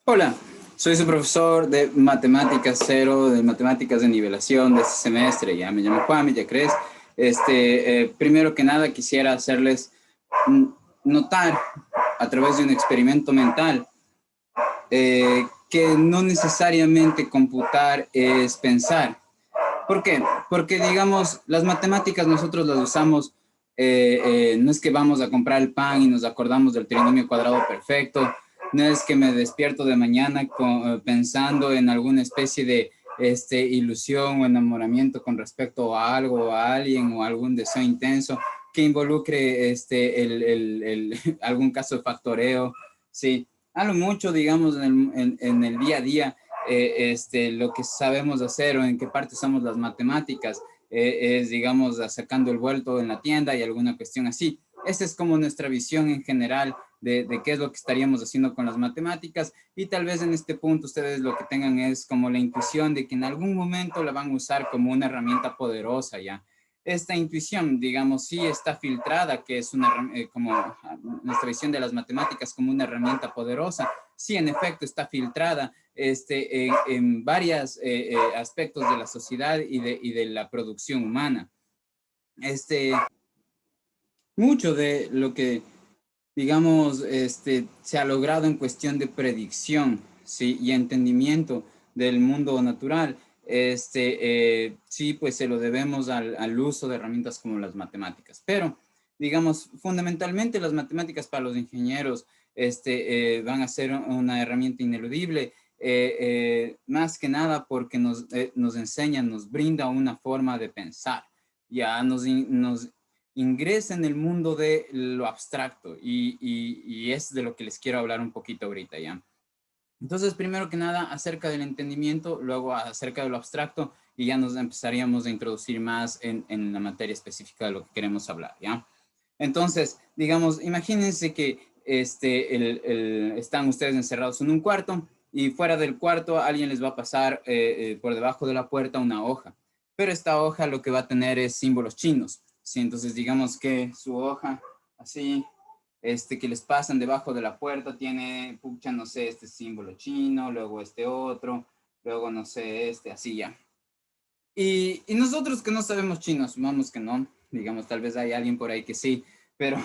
Hola, soy su profesor de Matemáticas Cero, de Matemáticas de Nivelación de este semestre. Ya me llamo Juan, ya crees. Primero que nada quisiera hacerles notar a través de un experimento mental que no necesariamente computar es pensar. ¿Por qué? Porque, digamos, las matemáticas nosotros las usamos, no es que vamos a comprar el pan y nos acordamos del trinomio cuadrado perfecto, no es que me despierto de mañana pensando en alguna especie de ilusión o enamoramiento con respecto a algo o a alguien o algún deseo intenso que involucre algún caso de factoreo, ¿sí? A lo mucho, digamos, en el día a día, lo que sabemos hacer o en qué parte usamos las matemáticas es, digamos, sacando el vuelto en la tienda y alguna cuestión así. Esa es como nuestra visión en general de qué es lo que estaríamos haciendo con las matemáticas y tal vez en este punto ustedes lo que tengan es como la intuición de que en algún momento la van a usar como una herramienta poderosa ya. Esta intuición, digamos, sí está filtrada, que es como nuestra visión de las matemáticas como una herramienta poderosa, sí en efecto está filtrada en varios aspectos de la sociedad y de la producción humana. Mucho de lo que, digamos, se ha logrado en cuestión de predicción, ¿sí? Y entendimiento del mundo natural, sí, pues se lo debemos al uso de herramientas como las matemáticas. Pero, digamos, fundamentalmente las matemáticas para los ingenieros van a ser una herramienta ineludible, más que nada porque nos enseñan, nos brinda una forma de pensar, ya nos ingresa en el mundo de lo abstracto y es de lo que les quiero hablar un poquito ahorita, ¿ya? Entonces, primero que nada, acerca del entendimiento, luego acerca de lo abstracto y ya nos empezaríamos a introducir más en la materia específica de lo que queremos hablar, ¿ya? Entonces, digamos, imagínense que están ustedes encerrados en un cuarto y fuera del cuarto alguien les va a pasar por debajo de la puerta una hoja, pero esta hoja lo que va a tener es símbolos chinos, ¿sí? Entonces, digamos que su hoja, así, que les pasan debajo de la puerta, tiene, pucha, no sé, este símbolo chino, luego este otro, luego, no sé, así ya. Y nosotros que no sabemos chino, asumamos que no, digamos, tal vez hay alguien por ahí que sí, pero,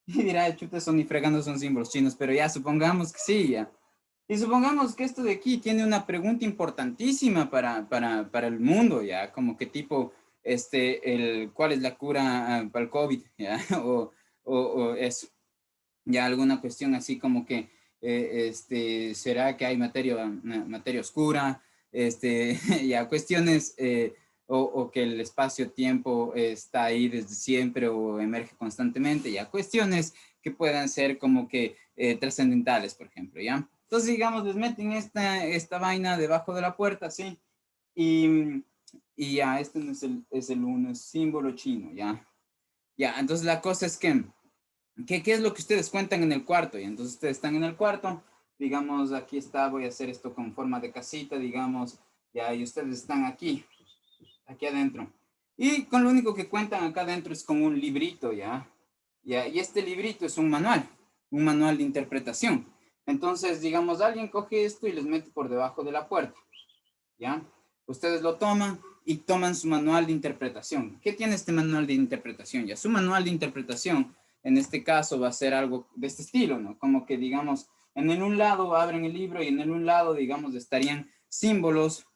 y dirá, chuta, son ni fregando, son símbolos chinos, pero ya, supongamos que sí, ya. Y supongamos que esto de aquí tiene una pregunta importantísima para el mundo, ya, como que tipo, ¿cuál es la cura para el COVID, ya? O eso ya alguna cuestión así como que, ¿será que hay materia oscura? Ya cuestiones, o que el espacio-tiempo está ahí desde siempre o emerge constantemente, ya cuestiones que puedan ser como que trascendentales, por ejemplo, ¿ya? Entonces, digamos, les meten esta vaina debajo de la puerta, ¿sí? Y, y ya, este no es el uno, es símbolo chino, ¿ya? Ya, entonces la cosa es que ¿qué es lo que ustedes cuentan en el cuarto? Y entonces ustedes están en el cuarto, digamos, aquí está, voy a hacer esto con forma de casita, digamos, ya, y ustedes están aquí adentro. Y con lo único que cuentan acá adentro es con un librito, ¿ya? Ya, y este librito es un manual de interpretación. Entonces, digamos, alguien coge esto y les mete por debajo de la puerta, ¿ya? Ustedes lo toman y toman su manual de interpretación. ¿Qué tiene este manual de interpretación? Ya, su manual de interpretación, en este caso, va a ser algo de este estilo, ¿no? Como que, digamos, en el un lado abren el libro y en el un lado, digamos, estarían símbolos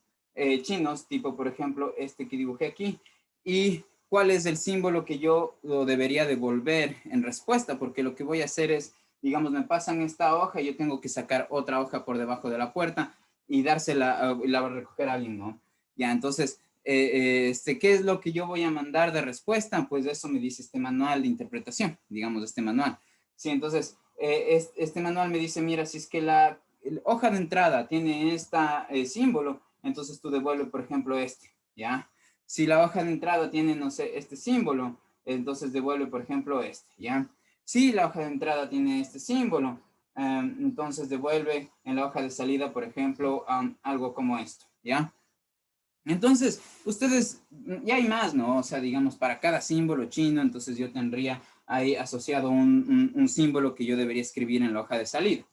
chinos, tipo, por ejemplo, este que dibujé aquí, y cuál es el símbolo que yo lo debería devolver en respuesta, porque lo que voy a hacer es, digamos, me pasan esta hoja y yo tengo que sacar otra hoja por debajo de la puerta y dársela, la va a recoger a alguien, ¿no? Ya, entonces, ¿qué es lo que yo voy a mandar de respuesta? Pues eso me dice este manual de interpretación, digamos, este manual. Sí, entonces, este manual me dice, mira, si es que la hoja de entrada tiene este símbolo, entonces tú devuelve, por ejemplo, ¿ya? Si la hoja de entrada tiene, no sé, este símbolo, entonces devuelve, por ejemplo, ¿ya? Si la hoja de entrada tiene este símbolo, entonces devuelve en la hoja de salida, por ejemplo, algo como esto, ¿ya? Entonces, ustedes, ya hay más, ¿no? O sea, digamos, para cada símbolo chino, entonces yo tendría ahí asociado un símbolo que yo debería escribir en la hoja de salida.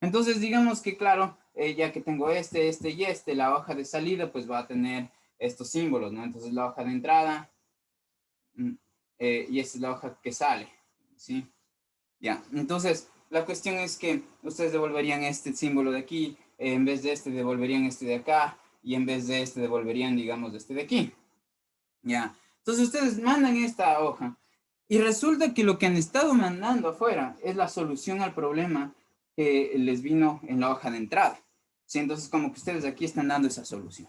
Entonces, digamos que, claro, ya que tengo este y este, la hoja de salida, pues va a tener estos símbolos, ¿no? Entonces, la hoja de entrada, mm, y esta es la hoja que sale, ¿sí? Ya, entonces, la cuestión es que ustedes devolverían este símbolo de aquí, en vez de este devolverían este de acá, y en vez de este devolverían, digamos, este de aquí. Ya, entonces ustedes mandan esta hoja y resulta que lo que han estado mandando afuera es la solución al problema que les vino en la hoja de entrada. Sí, entonces como que ustedes aquí están dando esa solución.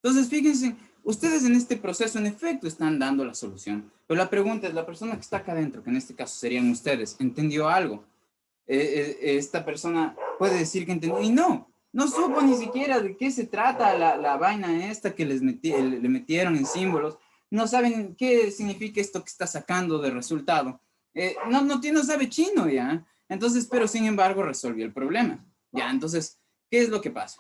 Entonces, fíjense, ustedes en este proceso en efecto están dando la solución, pero la pregunta es, la persona que está acá adentro, que en este caso serían ustedes, ¿entendió algo? Esta persona puede decir que entendió y no supo ni siquiera de qué se trata la vaina esta que le metieron en símbolos, no saben qué significa esto que está sacando de resultado, no sabe chino ya, entonces, pero sin embargo resolvió el problema, ya, entonces, ¿qué es lo que pasa?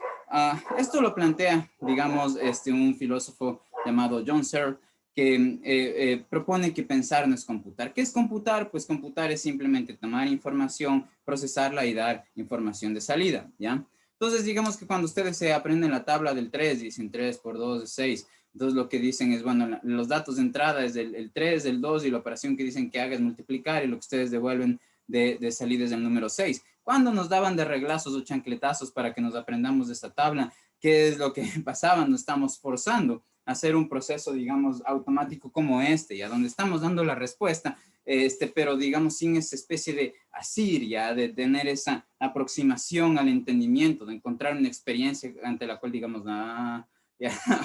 Esto lo plantea, digamos, un filósofo llamado John Searle, que propone que pensar no es computar. ¿Qué es computar? Pues computar es simplemente tomar información, procesarla y dar información de salida, ¿ya? Entonces, digamos que cuando ustedes se aprenden la tabla del 3, dicen 3 por 2 es 6. Entonces, lo que dicen es, bueno, los datos de entrada es el 3, el 2 y la operación que dicen que haga es multiplicar y lo que ustedes devuelven de salida es el número 6. ¿Cuándo nos daban de reglazos o chancletazos para que nos aprendamos de esta tabla? ¿Qué es lo que pasaba? Nos estamos forzando hacer un proceso, digamos, automático como ya donde estamos dando la respuesta, pero digamos sin esa especie de asir, ya, de tener esa aproximación al entendimiento, de encontrar una experiencia ante la cual digamos, ya,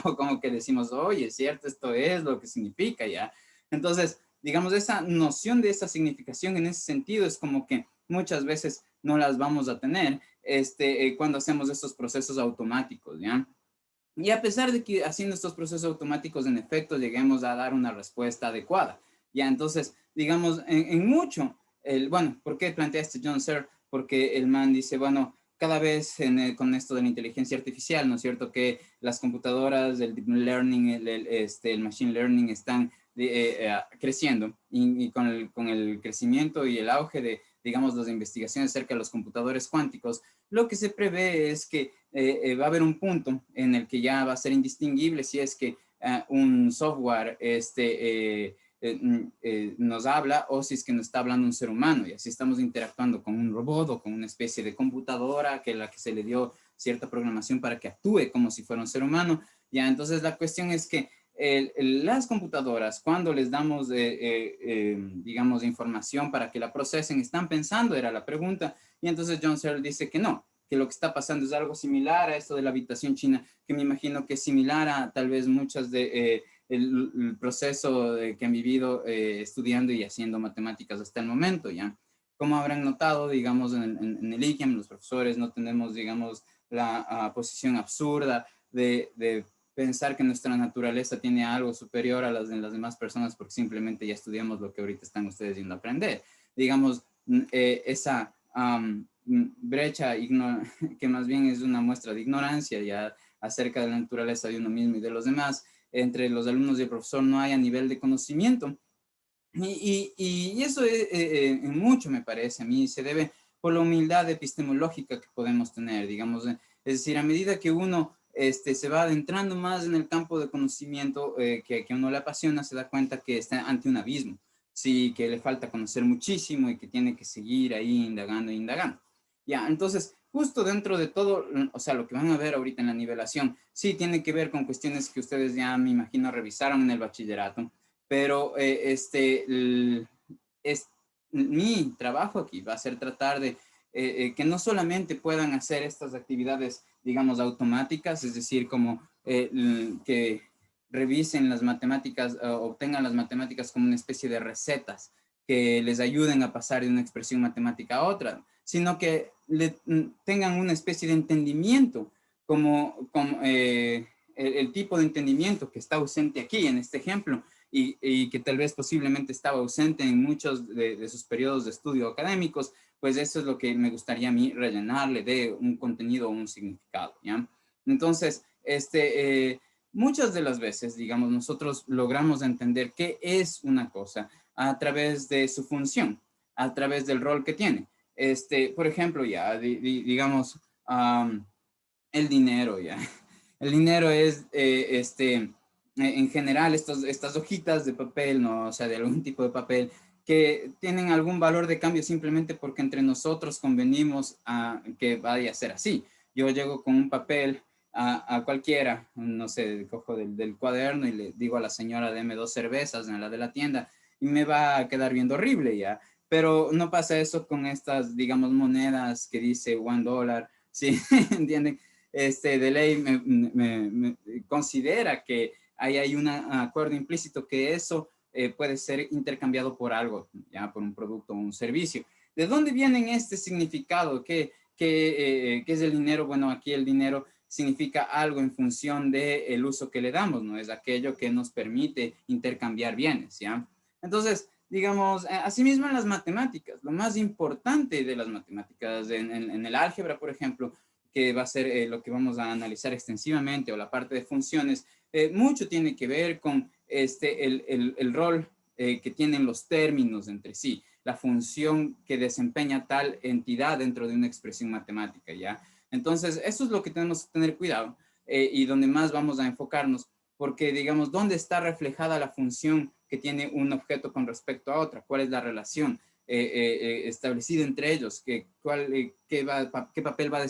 o como que decimos, oye, es cierto, esto es lo que significa, ya. Entonces, digamos, esa noción de esa significación en ese sentido es como que muchas veces no las vamos a tener cuando hacemos estos procesos automáticos, ¿ya? Y a pesar de que haciendo estos procesos automáticos en efecto lleguemos a dar una respuesta adecuada. Ya, entonces, digamos, en mucho, bueno, ¿por qué plantea John Searle? Porque el man dice, bueno, cada vez con esto de la inteligencia artificial, ¿no es cierto? Que las computadoras, el deep learning, el machine learning están creciendo y con el crecimiento y el auge de, digamos, las investigaciones acerca de los computadores cuánticos, lo que se prevé es que va a haber un punto en el que ya va a ser indistinguible si es que un software nos habla o si es que nos está hablando un ser humano y así estamos interactuando con un robot o con una especie de computadora que la que se le dio cierta programación para que actúe como si fuera un ser humano. Ya, entonces la cuestión es que las computadoras, cuando les damos, digamos, información para que la procesen, están pensando, era la pregunta, y entonces John Searle dice que no, que lo que está pasando es algo similar a esto de la habitación china, que me imagino que es similar a tal vez muchas de el proceso que han vivido estudiando y haciendo matemáticas hasta el momento, ¿ya? Como habrán notado, digamos, en el ICAM, los profesores no tenemos, digamos, la posición absurda de pensar que nuestra naturaleza tiene algo superior a las de las demás personas porque simplemente ya estudiamos lo que ahorita están ustedes yendo a aprender. Digamos, esa brecha que más bien es una muestra de ignorancia ya acerca de la naturaleza de uno mismo y de los demás, entre los alumnos y el profesor no hay a nivel de conocimiento. Y eso en mucho me parece a mí se debe por la humildad epistemológica que podemos tener, digamos, es decir, a medida que uno se va adentrando más en el campo de conocimiento que uno le apasiona, se da cuenta que está ante un abismo, sí, que le falta conocer muchísimo y que tiene que seguir ahí indagando e indagando. Ya, entonces, justo dentro de todo, o sea, lo que van a ver ahorita en la nivelación, sí tiene que ver con cuestiones que ustedes ya me imagino revisaron en el bachillerato, pero es, mi trabajo aquí va a ser tratar de que no solamente puedan hacer estas actividades, digamos, automáticas, es decir, como que revisen las matemáticas, obtengan las matemáticas como una especie de recetas que les ayuden a pasar de una expresión matemática a otra, sino que tengan una especie de entendimiento como el tipo de entendimiento que está ausente aquí en este ejemplo y que tal vez posiblemente estaba ausente en muchos de sus periodos de estudio académicos, pues eso es lo que me gustaría a mí rellenarle de un contenido o un significado, ¿ya? Entonces, muchas de las veces, digamos, nosotros logramos entender qué es una cosa a través de su función, a través del rol que tiene. Por ejemplo, ya, digamos, el dinero, ya. El dinero es, en general, estas hojitas de papel, ¿no? O sea, de algún tipo de papel, que tienen algún valor de cambio simplemente porque entre nosotros convenimos a que vaya a ser así. Yo llego con un papel a cualquiera, no sé, cojo del cuaderno y le digo a la señora, deme 2 cervezas en la de la tienda, y me va a quedar viendo horrible ya. Pero no pasa eso con estas, digamos, monedas que dice $1, ¿sí? ¿Entienden? De ley me considera que ahí hay un acuerdo implícito que eso puede ser intercambiado por algo, ya por un producto o un servicio. ¿De dónde viene este significado? ¿Qué es el dinero? Bueno, aquí el dinero significa algo en función del uso que le damos, ¿no? Es aquello que nos permite intercambiar bienes, ¿ya? Entonces, digamos, asimismo en las matemáticas, lo más importante de las matemáticas, en el álgebra, por ejemplo, que va a ser lo que vamos a analizar extensivamente, o la parte de funciones, mucho tiene que ver con el rol que tienen los términos entre sí, la función que desempeña tal entidad dentro de una expresión matemática, ¿ya? Entonces, eso es lo que tenemos que tener cuidado y donde más vamos a enfocarnos, porque, digamos, ¿dónde está reflejada la función que tiene un objeto con respecto a otra? ¿Cuál es la relación establecida entre ellos? ¿Qué papel va a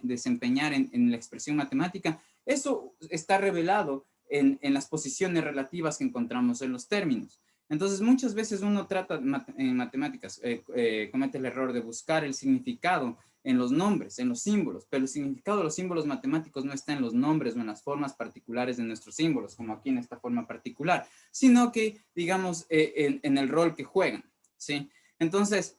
desempeñar en la expresión matemática? Eso está revelado en las posiciones relativas que encontramos en los términos. Entonces, muchas veces uno trata en matemáticas, comete el error de buscar el significado en los nombres, en los símbolos, pero el significado de los símbolos matemáticos no está en los nombres o en las formas particulares de nuestros símbolos, como aquí en esta forma particular, sino que, digamos, en el rol que juegan, ¿sí? Entonces,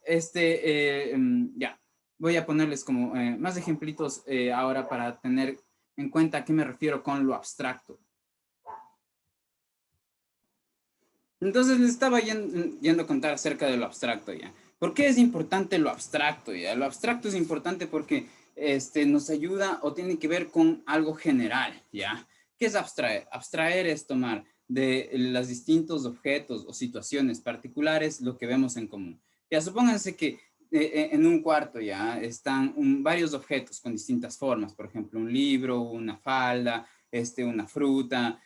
ya, voy a ponerles como más ejemplitos ahora para tener en cuenta a qué me refiero con lo abstracto. Entonces les estaba yendo a contar acerca de lo abstracto ya. ¿Por qué es importante lo abstracto ya? Lo abstracto es importante porque nos ayuda o tiene que ver con algo general, ¿ya? ¿Qué es abstraer? Abstraer es tomar de los distintos objetos o situaciones particulares lo que vemos en común. Ya, supónganse que en un cuarto ya están varios objetos con distintas formas, por ejemplo, un libro, una falda, una fruta,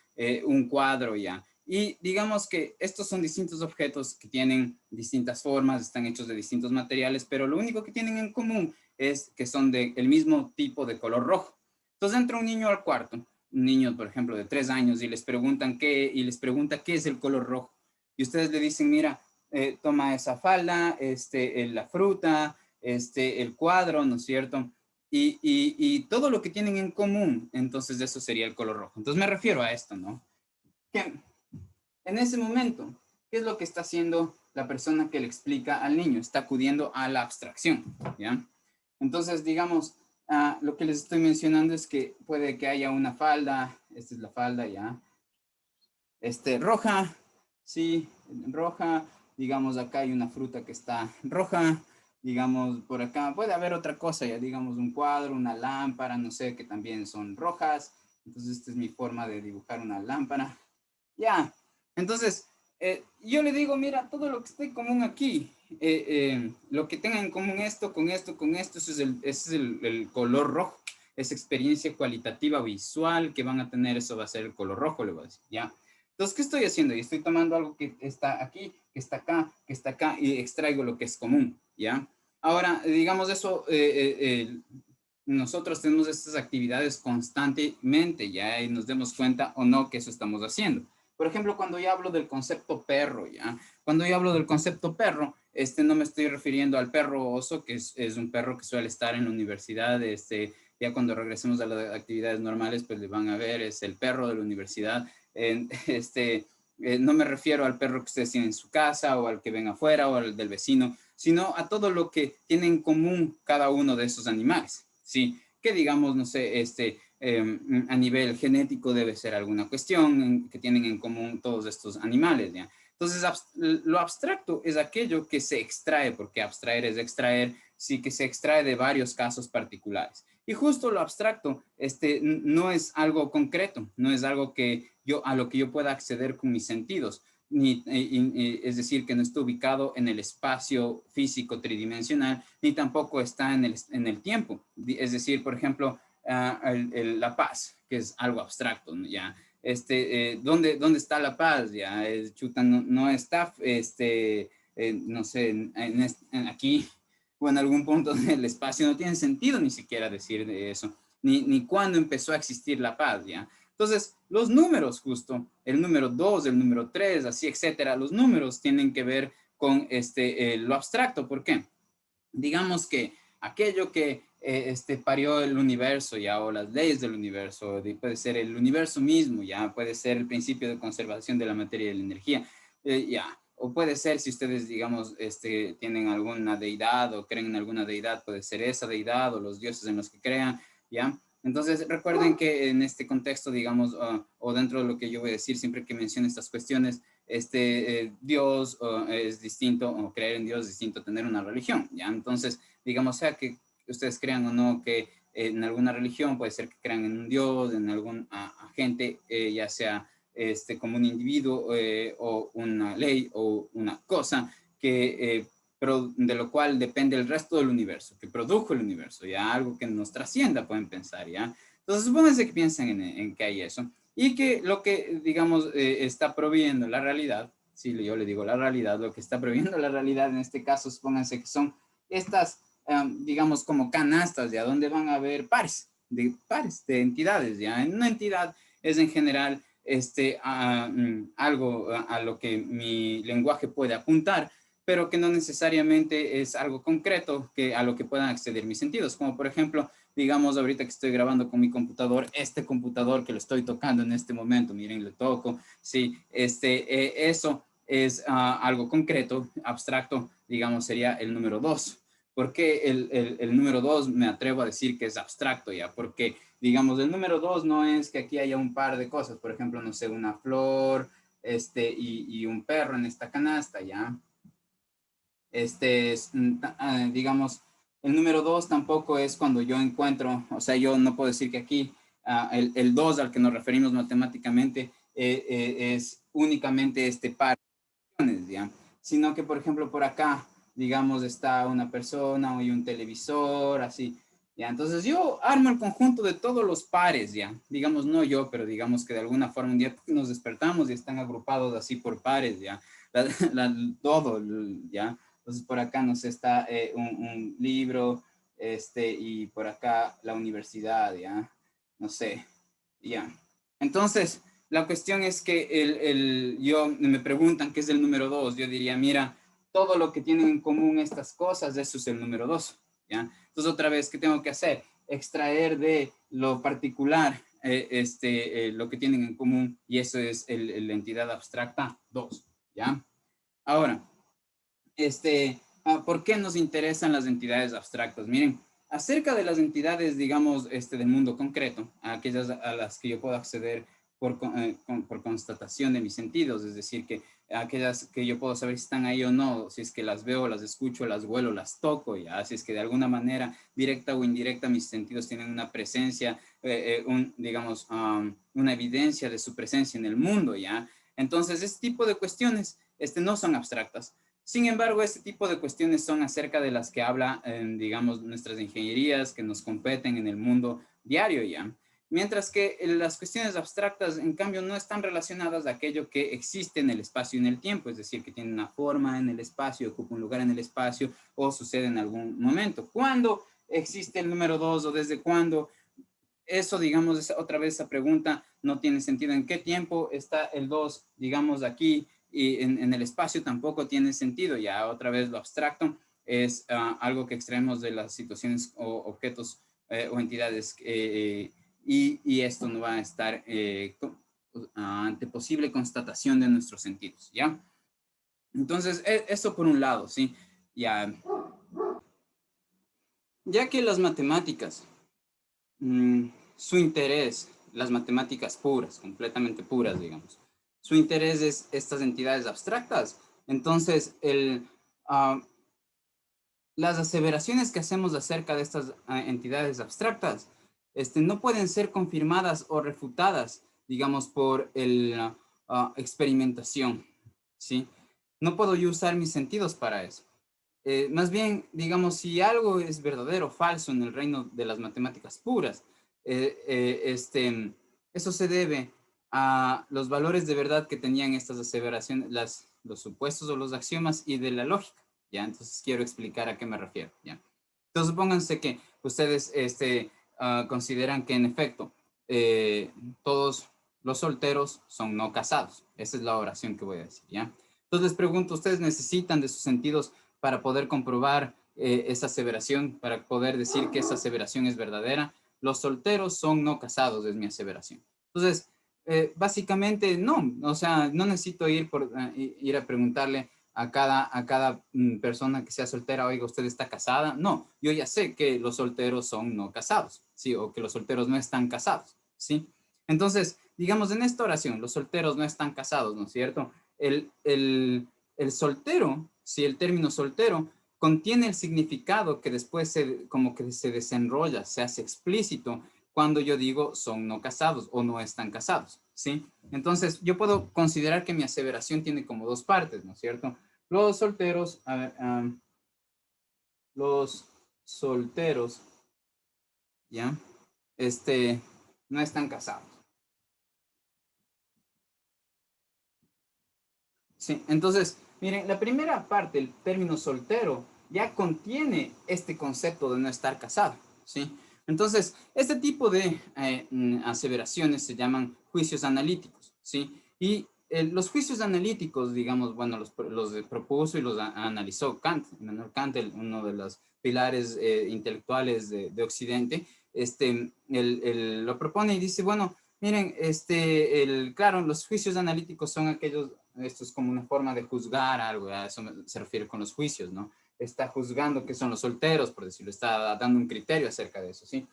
un cuadro ya. Y digamos que estos son distintos objetos que tienen distintas formas, están hechos de distintos materiales, pero lo único que tienen en común es que son del mismo tipo de color rojo. Entonces entra un niño al cuarto, un niño, por ejemplo, de 3 años, y les pregunta qué es el color rojo. Y ustedes le dicen, mira, toma esa falda, la fruta, el cuadro, ¿no es cierto? Y todo lo que tienen en común, entonces eso sería el color rojo. Entonces me refiero a esto, ¿no? Que en ese momento, ¿qué es lo que está haciendo la persona que le explica al niño? Está acudiendo a la abstracción, ¿ya? Entonces, digamos, lo que les estoy mencionando es que puede que haya una falda, esta es la falda, ¿ya? Roja, sí, roja, digamos, acá hay una fruta que está roja, digamos, por acá puede haber otra cosa, ya digamos, un cuadro, una lámpara, no sé, que también son rojas. Entonces, esta es mi forma de dibujar una lámpara. Ya, entonces, yo le digo, mira, todo lo que esté en común aquí, lo que tenga en común esto, con esto, con esto, ese es el color rojo, esa experiencia cualitativa visual que van a tener, eso va a ser el color rojo, le voy a decir, ¿ya? Entonces, ¿qué estoy haciendo? Y estoy tomando algo que está aquí, que está acá, y extraigo lo que es común, ¿ya? Ahora, digamos eso, nosotros tenemos estas actividades constantemente, ya, y nos demos cuenta o no que eso estamos haciendo. Por ejemplo, cuando yo hablo del concepto perro, ¿ya? Cuando yo hablo del concepto perro, no me estoy refiriendo al perro oso, que es un perro que suele estar en la universidad, ya cuando regresemos a las actividades normales, pues le van a ver, es el perro de la universidad. No me refiero al perro que ustedes tienen en su casa, o al que ven afuera, o al del vecino, sino a todo lo que tiene en común cada uno de esos animales, ¿sí? Que digamos, no sé, a nivel genético debe ser alguna cuestión que tienen en común todos estos animales, ¿ya? Entonces, lo abstracto es aquello que se extrae, porque abstraer es extraer, sí, que se extrae de varios casos particulares. Y justo lo abstracto, no es algo concreto, no es algo a lo que yo pueda acceder con mis sentidos, es decir, que no está ubicado en el espacio físico tridimensional, ni tampoco está en el tiempo. Es decir, por ejemplo, la paz, que es algo abstracto, ¿no? Ya. ¿Dónde está la paz? Ya, chuta, no está, no sé, aquí o en algún punto del espacio, no tiene sentido ni siquiera decir de eso, ni cuándo empezó a existir la paz, ¿ya? Entonces, los números justo, el número 2, el número 3, así, etcétera, los números tienen que ver con lo abstracto. ¿Por qué? Digamos que aquello que parió el universo, ya, o las leyes del universo, puede ser el universo mismo, ya, puede ser el principio de conservación de la materia y de la energía, ya, o puede ser si ustedes, digamos, tienen alguna deidad o creen en alguna deidad, puede ser esa deidad o los dioses en los que crean, ya. Entonces, recuerden que en este contexto, digamos, o dentro de lo que yo voy a decir siempre que menciono estas cuestiones, Dios es distinto, o creer en Dios es distinto a tener una religión, ¿ya? Entonces, digamos, sea que ustedes crean o no que en alguna religión, puede ser que crean en un Dios, en algún agente, ya sea como un individuo o una ley o una cosa que pero de lo cual depende el resto del universo, que produjo el universo, ya algo que nos trascienda, pueden pensar, ya. Entonces, supónganse que piensan en que hay eso, y que lo que, digamos, está proviendo la realidad, si yo le digo la realidad, lo que está proviendo la realidad en este caso, supónganse que son estas, digamos, como canastas, ya, donde van a haber pares de entidades, ya. En una entidad es en general algo a lo que mi lenguaje puede apuntar, pero que no necesariamente es algo concreto que a lo que puedan acceder mis sentidos, como por ejemplo, digamos, ahorita que estoy grabando con mi computador, este computador que lo estoy tocando en este momento, miren, le toco, sí, eso es algo concreto, abstracto, digamos, sería el número 2. ¿Por qué el número 2 me atrevo a decir que es abstracto ya? Porque, digamos, el número 2 no es que aquí haya un par de cosas, por ejemplo, no sé, una flor, y un perro en esta canasta, ¿ya? Digamos, el número 2 tampoco es cuando yo encuentro, o sea, yo no puedo decir que aquí el 2 al que nos referimos matemáticamente es únicamente este par, ¿ya? Sino que, por ejemplo, por acá, digamos, está una persona y un televisor, así, ¿ya? Entonces yo armo el conjunto de todos los pares, ¿ya? Digamos, no yo, pero digamos que de alguna forma un día nos despertamos y están agrupados así por pares, ¿ya? Todo, ¿ya? Entonces por acá nos está un libro, y por acá la universidad, ¿ya? No sé, ¿ya? Entonces, la cuestión es que yo me preguntan qué es el número 2. Yo diría, mira, todo lo que tienen en común estas cosas, eso es el número 2, ¿ya? Entonces, otra vez, ¿qué tengo que hacer? Extraer de lo particular lo que tienen en común, y eso es la entidad abstracta 2, ¿ya? Ahora, ¿por qué nos interesan las entidades abstractas? Miren, acerca de las entidades, digamos, del mundo concreto, aquellas a las que yo puedo acceder por constatación de mis sentidos, es decir, que aquellas que yo puedo saber si están ahí o no, si es que las veo, las escucho, las huelo, las toco, ya, si es que de alguna manera, directa o indirecta, mis sentidos tienen una presencia, digamos, una evidencia de su presencia en el mundo, ya. Entonces, este tipo de cuestiones no son abstractas. Sin embargo, este tipo de cuestiones son acerca de las que habla, digamos, nuestras ingenierías que nos competen en el mundo diario ya. Mientras que las cuestiones abstractas, en cambio, no están relacionadas a aquello que existe en el espacio y en el tiempo, es decir, que tiene una forma en el espacio, ocupa un lugar en el espacio o sucede en algún momento. ¿Cuándo existe el número 2 o desde cuándo? Eso, digamos, otra vez esa pregunta no tiene sentido. ¿En qué tiempo está el 2, digamos, aquí? Y en el espacio tampoco tiene sentido. Ya otra vez lo abstracto es algo que extraemos de las situaciones o objetos o entidades y esto no va a estar ante posible constatación de nuestros sentidos, ¿ya? Entonces, eso por un lado, ¿sí? Ya, ya que las matemáticas su interés, las matemáticas puras, completamente puras, digamos. Su interés es estas entidades abstractas. Entonces, las aseveraciones que hacemos acerca de estas entidades abstractas no pueden ser confirmadas o refutadas, digamos, por experimentación. ¿sí? No puedo yo usar mis sentidos para eso. Más bien, digamos, si algo es verdadero o falso en el reino de las matemáticas puras, eso se debe a los valores de verdad que tenían estas aseveraciones, los supuestos o los axiomas y de la lógica, ¿ya? Entonces quiero explicar a qué me refiero, ¿ya? Entonces supónganse que ustedes consideran que en efecto todos los solteros son no casados. Esa es la oración que voy a decir, ¿ya? Entonces les pregunto, ¿ustedes necesitan de sus sentidos para poder comprobar esa aseveración, para poder decir que esa aseveración es verdadera? Los solteros son no casados, es mi aseveración. Entonces, básicamente no, o sea, no necesito ir a preguntarle a cada persona que sea soltera, oiga, ¿usted está casada? No, yo ya sé que los solteros son no casados, ¿sí? O que los solteros no están casados, ¿sí? Entonces, digamos, en esta oración, los solteros no están casados, ¿no es cierto? El soltero, si el término soltero contiene el significado que después como que se desenrolla, se hace explícito cuando yo digo son no casados o no están casados, ¿sí? Entonces, yo puedo considerar que mi aseveración tiene como dos partes, ¿no es cierto? Los solteros, a ver, los solteros, ¿ya? No están casados. Sí, entonces, miren, la primera parte, el término soltero, ya contiene este concepto de no estar casado, ¿sí? Entonces, este tipo de aseveraciones se llaman juicios analíticos, ¿sí? Y los juicios analíticos, digamos, bueno, los propuso y los analizó Kant, Immanuel Kant, uno de los pilares intelectuales de Occidente, lo propone y dice, bueno, miren, claro, los juicios analíticos son aquellos, esto es como una forma de juzgar algo, a eso se refiere con los juicios, ¿no? Está juzgando que son los solteros, por decirlo, está dando un criterio acerca de eso, ¿sí?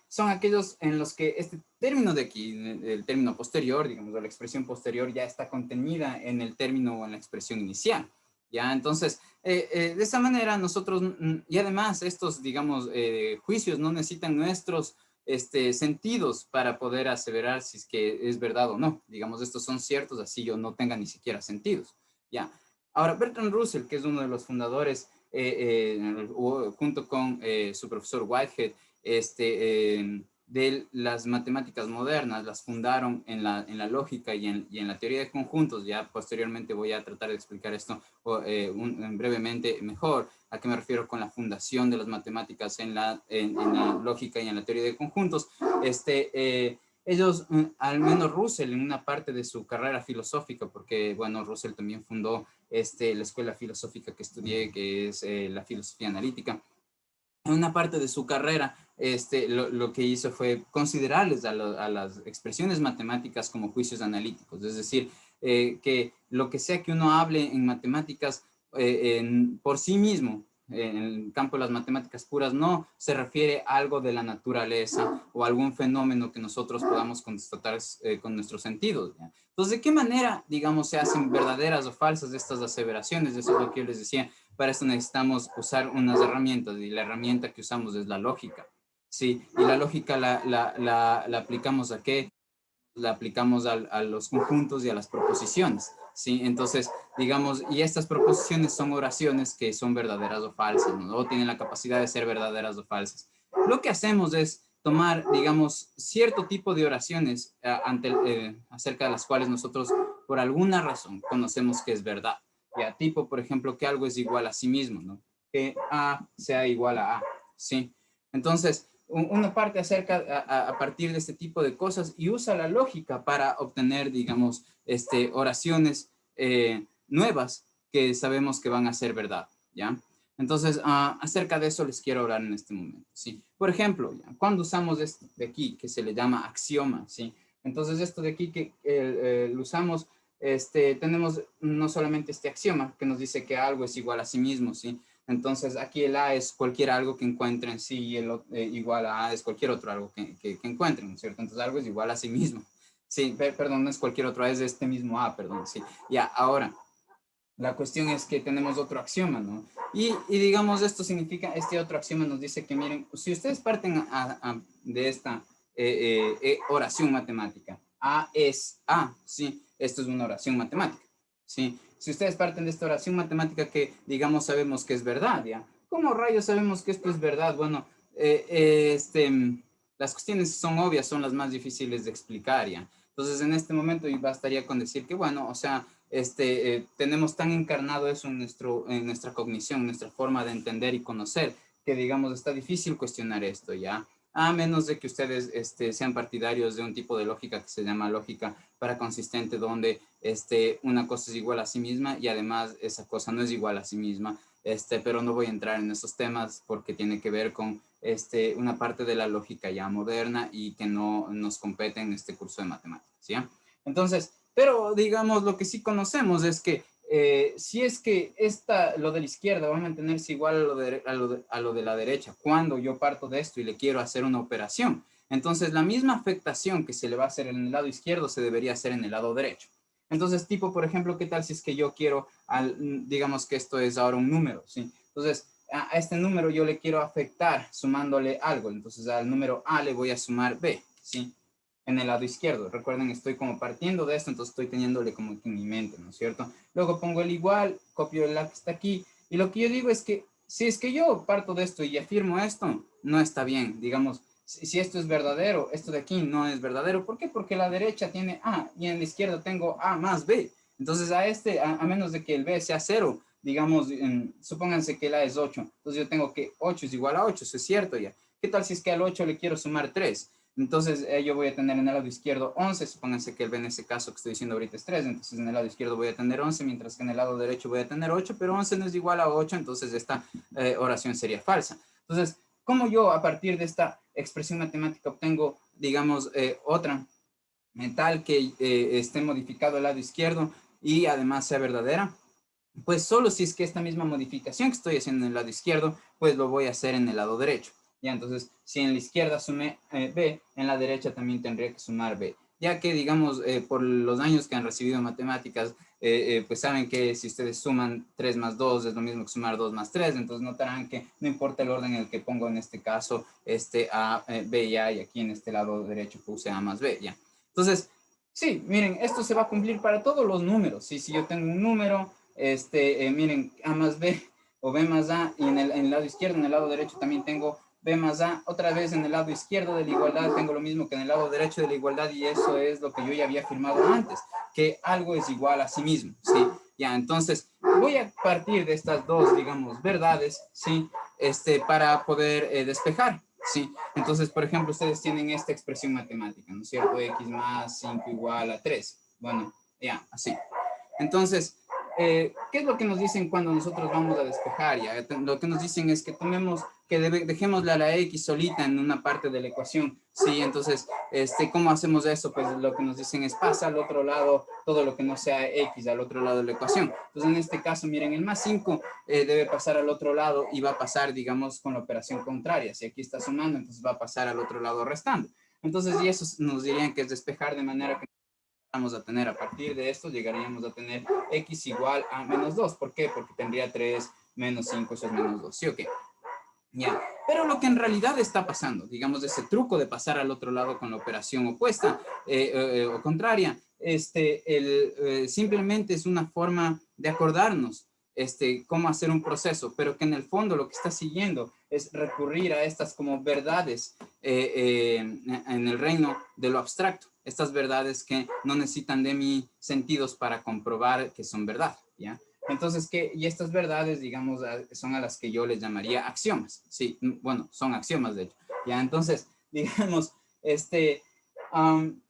Son aquellos en los que este término de aquí, el término posterior, digamos, la expresión posterior ya está contenida en el término o en la expresión inicial, ¿ya? Entonces, de esa manera nosotros, y además estos, digamos, juicios no necesitan nuestros sentidos para poder aseverar si es que es verdad o no. Digamos, estos son ciertos, así yo no tenga ni siquiera sentidos. ¿Ya? Ahora, Bertrand Russell, que es uno de los fundadores, junto con su profesor Whitehead, de las matemáticas modernas, las fundaron en la lógica y en la teoría de conjuntos. Ya posteriormente voy a tratar de explicar esto brevemente mejor. ¿A qué me refiero con la fundación de las matemáticas en la lógica y en la teoría de conjuntos? Ellos, al menos Russell, en una parte de su carrera filosófica, porque, bueno, Russell también fundó la escuela filosófica que estudié, que es la filosofía analítica. En una parte de su carrera, lo que hizo fue considerarles a las expresiones matemáticas como juicios analíticos, es decir, que lo que sea que uno hable en matemáticas por sí mismo, en el campo de las matemáticas puras, no se refiere a algo de la naturaleza o algún fenómeno que nosotros podamos constatar con nuestros sentidos, ¿ya? Entonces, ¿de qué manera, digamos, se hacen verdaderas o falsas estas aseveraciones? Eso es lo que yo les decía. Para eso necesitamos usar unas herramientas y la herramienta que usamos es la lógica, ¿sí? Y la lógica la aplicamos ¿a qué? La aplicamos a los conjuntos y a las proposiciones, ¿sí? Entonces, digamos, y estas proposiciones son oraciones que son verdaderas o falsas, ¿no? O tienen la capacidad de ser verdaderas o falsas. Lo que hacemos es tomar, digamos, cierto tipo de oraciones acerca de las cuales nosotros, por alguna razón, conocemos que es verdad. Ya, tipo, por ejemplo, que algo es igual a sí mismo, ¿no? Que A sea igual a A, ¿sí? Entonces, uno parte a partir de este tipo de cosas y usa la lógica para obtener, digamos, oraciones nuevas que sabemos que van a ser verdad, ¿ya? Entonces, acerca de eso les quiero hablar en este momento, ¿sí? Por ejemplo, ¿ya? Cuando usamos esto de aquí, que se le llama axioma, ¿sí? Entonces, esto de aquí que lo usamos, tenemos no solamente este axioma que nos dice que algo es igual a sí mismo, ¿sí? Entonces, aquí el A es cualquier algo que encuentren, sí, y el igual a A es cualquier otro algo que encuentren, ¿no es cierto? Entonces, algo es igual a sí mismo. Sí, perdón, no es cualquier otro A, es este mismo A, perdón, sí. Ya, ahora, la cuestión es que tenemos otro axioma, ¿no? Y digamos, esto significa, este otro axioma nos dice que, miren, si ustedes parten de esta oración matemática, A es A, ¿sí? Esto es una oración matemática, ¿sí? Si ustedes parten de esta oración matemática que, digamos, sabemos que es verdad, ¿ya? ¿Cómo rayos sabemos que esto es verdad? Bueno, las cuestiones son obvias, son las más difíciles de explicar, ¿ya? Entonces, en este momento bastaría con decir que, bueno, o sea, tenemos tan encarnado eso en nuestra cognición, en nuestra forma de entender y conocer, que, digamos, está difícil cuestionar esto, ¿ya? A menos de que ustedes sean partidarios de un tipo de lógica que se llama lógica paraconsistente, donde una cosa es igual a sí misma y además esa cosa no es igual a sí misma. Pero no voy a entrar en esos temas porque tiene que ver con una parte de la lógica ya moderna y que no nos compete en este curso de matemáticas, ¿ya? Entonces, pero digamos, lo que sí conocemos es que si es que lo de la izquierda va a mantenerse igual a lo de la derecha, cuando yo parto de esto y le quiero hacer una operación, entonces la misma afectación que se le va a hacer en el lado izquierdo se debería hacer en el lado derecho. Entonces, tipo, por ejemplo, ¿qué tal si es que yo quiero, digamos que esto es ahora un número, ¿sí? Entonces, a este número yo le quiero afectar sumándole algo. Entonces, al número A le voy a sumar B, ¿sí? En el lado izquierdo. Recuerden, estoy como partiendo de esto, entonces estoy teniéndole como que en mi mente, ¿no es cierto? Luego pongo el igual, copio la que está aquí, y lo que yo digo es que si es que yo parto de esto y afirmo esto, no está bien. Digamos, si esto es verdadero, esto de aquí no es verdadero. ¿Por qué? Porque la derecha tiene A y en la izquierda tengo A más B. Entonces a menos de que el B sea 0, digamos, supónganse que el A es 8, entonces yo tengo que 8 es igual a 8, eso es cierto ya. ¿Qué tal si es que al 8 le quiero sumar 3? Entonces yo voy a tener en el lado izquierdo 11, supónganse que el B en ese caso que estoy diciendo ahorita es 3, entonces en el lado izquierdo voy a tener 11, mientras que en el lado derecho voy a tener 8, pero 11 no es igual a 8, entonces esta oración sería falsa. Entonces, ¿cómo yo a partir de esta expresión matemática obtengo, digamos, otra tal que esté modificado el lado izquierdo y además sea verdadera? Pues solo si es que esta misma modificación que estoy haciendo en el lado izquierdo, pues lo voy a hacer en el lado derecho. Ya, entonces, si en la izquierda sumé B, en la derecha también tendría que sumar B. Ya que, digamos, por los años que han recibido matemáticas, pues saben que si ustedes suman 3 más 2 es lo mismo que sumar 2 más 3, entonces notarán que no importa el orden en el que pongo en este caso, A, B y A, y aquí en este lado derecho puse A más B, ya. Entonces, sí, miren, esto se va a cumplir para todos los números. ¿Sí? Si yo tengo un número, miren, A más B o B más A, y en el lado izquierdo, en el lado derecho también tengo B más A. Otra vez en el lado izquierdo de la igualdad tengo lo mismo que en el lado derecho de la igualdad, y eso es lo que yo ya había afirmado antes, que algo es igual a sí mismo, ¿sí? Ya, entonces voy a partir de estas dos, digamos, verdades, ¿sí? Para poder despejar, ¿sí? Entonces, por ejemplo, ustedes tienen esta expresión matemática, ¿no es cierto? X más 5 igual a 3. Bueno, ya, así. Entonces, ¿qué es lo que nos dicen cuando nosotros vamos a despejar? Ya? Lo que nos dicen es que dejémosle a la X solita en una parte de la ecuación. Sí, entonces, ¿cómo hacemos eso? Pues lo que nos dicen es pasa al otro lado todo lo que no sea X, al otro lado de la ecuación. Entonces, en este caso, miren, el más 5 debe pasar al otro lado y va a pasar, digamos, con la operación contraria. Si aquí está sumando, entonces va a pasar al otro lado restando. Entonces, y eso nos dirían que es despejar de manera que vamos a tener a partir de esto, llegaríamos a tener X igual a menos 2. ¿Por qué? Porque tendría 3 menos 5, eso es menos 2. ¿Sí o qué? Ya. Pero lo que en realidad está pasando, digamos, ese truco de pasar al otro lado con la operación opuesta o contraria, simplemente es una forma de acordarnos cómo hacer un proceso, pero que en el fondo lo que está siguiendo es recurrir a estas como verdades en el reino de lo abstracto, estas verdades que no necesitan de mis sentidos para comprobar que son verdad, ¿ya? Entonces, y estas verdades, digamos, son a las que yo les llamaría axiomas. Sí, bueno, son axiomas, de hecho. Ya, entonces, digamos, ¿qué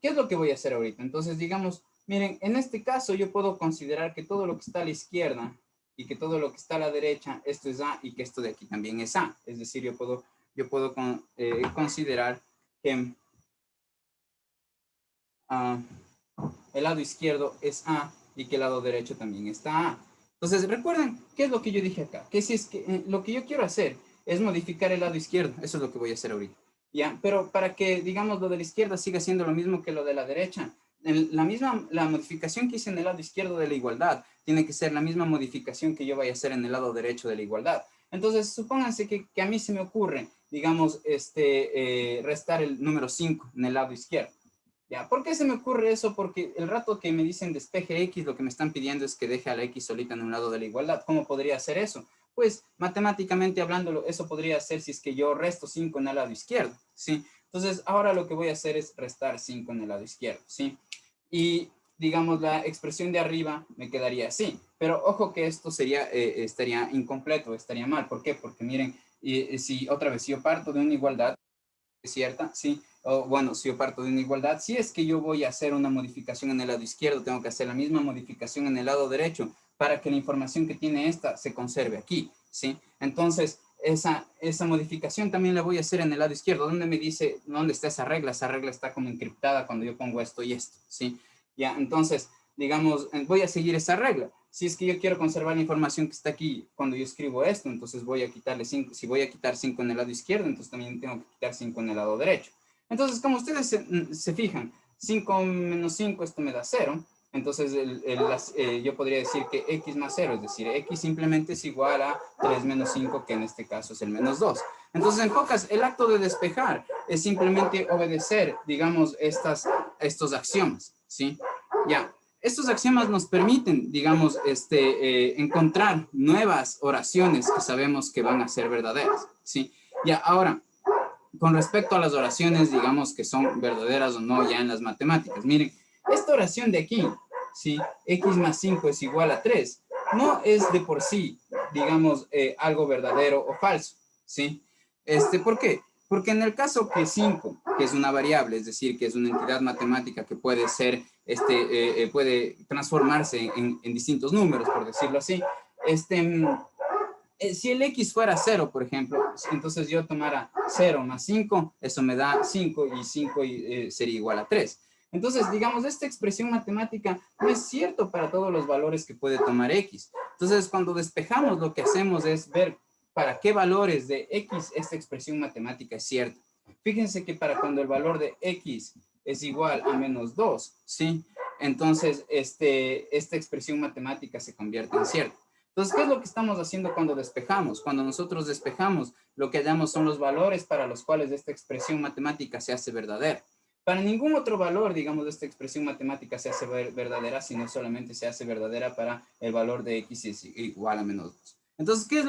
es lo que voy a hacer ahorita? Entonces, digamos, miren, en este caso yo puedo considerar que todo lo que está a la izquierda y que todo lo que está a la derecha, esto es A, y que esto de aquí también es A. Es decir, yo puedo considerar que el lado izquierdo es A y que el lado derecho también está A. Entonces, recuerden, ¿qué es lo que yo dije acá? Que si es que lo que yo quiero hacer es modificar el lado izquierdo, eso es lo que voy a hacer ahorita. ¿Ya? Pero para que, digamos, lo de la izquierda siga siendo lo mismo que lo de la derecha, la modificación que hice en el lado izquierdo de la igualdad tiene que ser la misma modificación que yo vaya a hacer en el lado derecho de la igualdad. Entonces, supónganse que a mí se me ocurre, digamos, restar el número 5 en el lado izquierdo. ¿Ya? ¿Por qué se me ocurre eso? Porque el rato que me dicen despeje X, lo que me están pidiendo es que deje a la X solita en un lado de la igualdad. ¿Cómo podría hacer eso? Pues matemáticamente hablándolo, eso podría ser si es que yo resto 5 en el lado izquierdo, ¿sí? Entonces, ahora lo que voy a hacer es restar 5 en el lado izquierdo, ¿sí? Y, digamos, la expresión de arriba me quedaría así. Pero ojo que esto sería, estaría incompleto, estaría mal. ¿Por qué? Porque miren, si otra vez, si yo parto de una igualdad, ¿cierta? Sí. O, bueno, si yo parto de una igualdad, si es que yo voy a hacer una modificación en el lado izquierdo, tengo que hacer la misma modificación en el lado derecho para que la información que tiene esta se conserve aquí, ¿sí? Entonces, esa modificación también la voy a hacer en el lado izquierdo. ¿Dónde me dice dónde está esa regla? Esa regla está como encriptada cuando yo pongo esto y esto, ¿sí? Ya, entonces, digamos, voy a seguir esa regla. Si es que yo quiero conservar la información que está aquí cuando yo escribo esto, entonces voy a quitarle 5. Si voy a quitar 5 en el lado izquierdo, entonces también tengo que quitar 5 en el lado derecho. Entonces, como ustedes se fijan, 5 menos 5, esto me da 0. Entonces, yo podría decir que x más 0, es decir, x simplemente es igual a 3 menos 5, que en este caso es el menos 2. Entonces, en pocas, el acto de despejar es simplemente obedecer, digamos, estos axiomas, ¿sí? Ya, estos axiomas nos permiten, digamos, encontrar nuevas oraciones que sabemos que van a ser verdaderas, ¿sí? Ya, ahora, con respecto a las oraciones, digamos, que son verdaderas o no ya en las matemáticas. Miren, esta oración de aquí, ¿sí? X más 5 es igual a 3, no es de por sí, digamos, algo verdadero o falso, ¿sí? ¿Por qué? Porque en el caso que 5, que es una variable, es decir, que es una entidad matemática que puede ser, puede transformarse en distintos números, por decirlo así, si el x fuera 0, por ejemplo, entonces yo tomara 0 más 5, eso me da 5 y 5 sería igual a 3. Entonces, digamos, esta expresión matemática no es cierto para todos los valores que puede tomar x. Entonces, cuando despejamos, lo que hacemos es ver para qué valores de x esta expresión matemática es cierta. Fíjense que para cuando el valor de x es igual a menos 2, ¿sí? Entonces, esta expresión matemática se convierte en cierta. Entonces, ¿qué es lo que estamos haciendo cuando despejamos? Cuando nosotros despejamos, lo que hallamos son los valores para los cuales esta expresión matemática se hace verdadera. Para ningún otro valor, digamos, de esta expresión matemática se hace verdadera, sino solamente se hace verdadera para el valor de x es igual a menos 2. Entonces, ¿qué es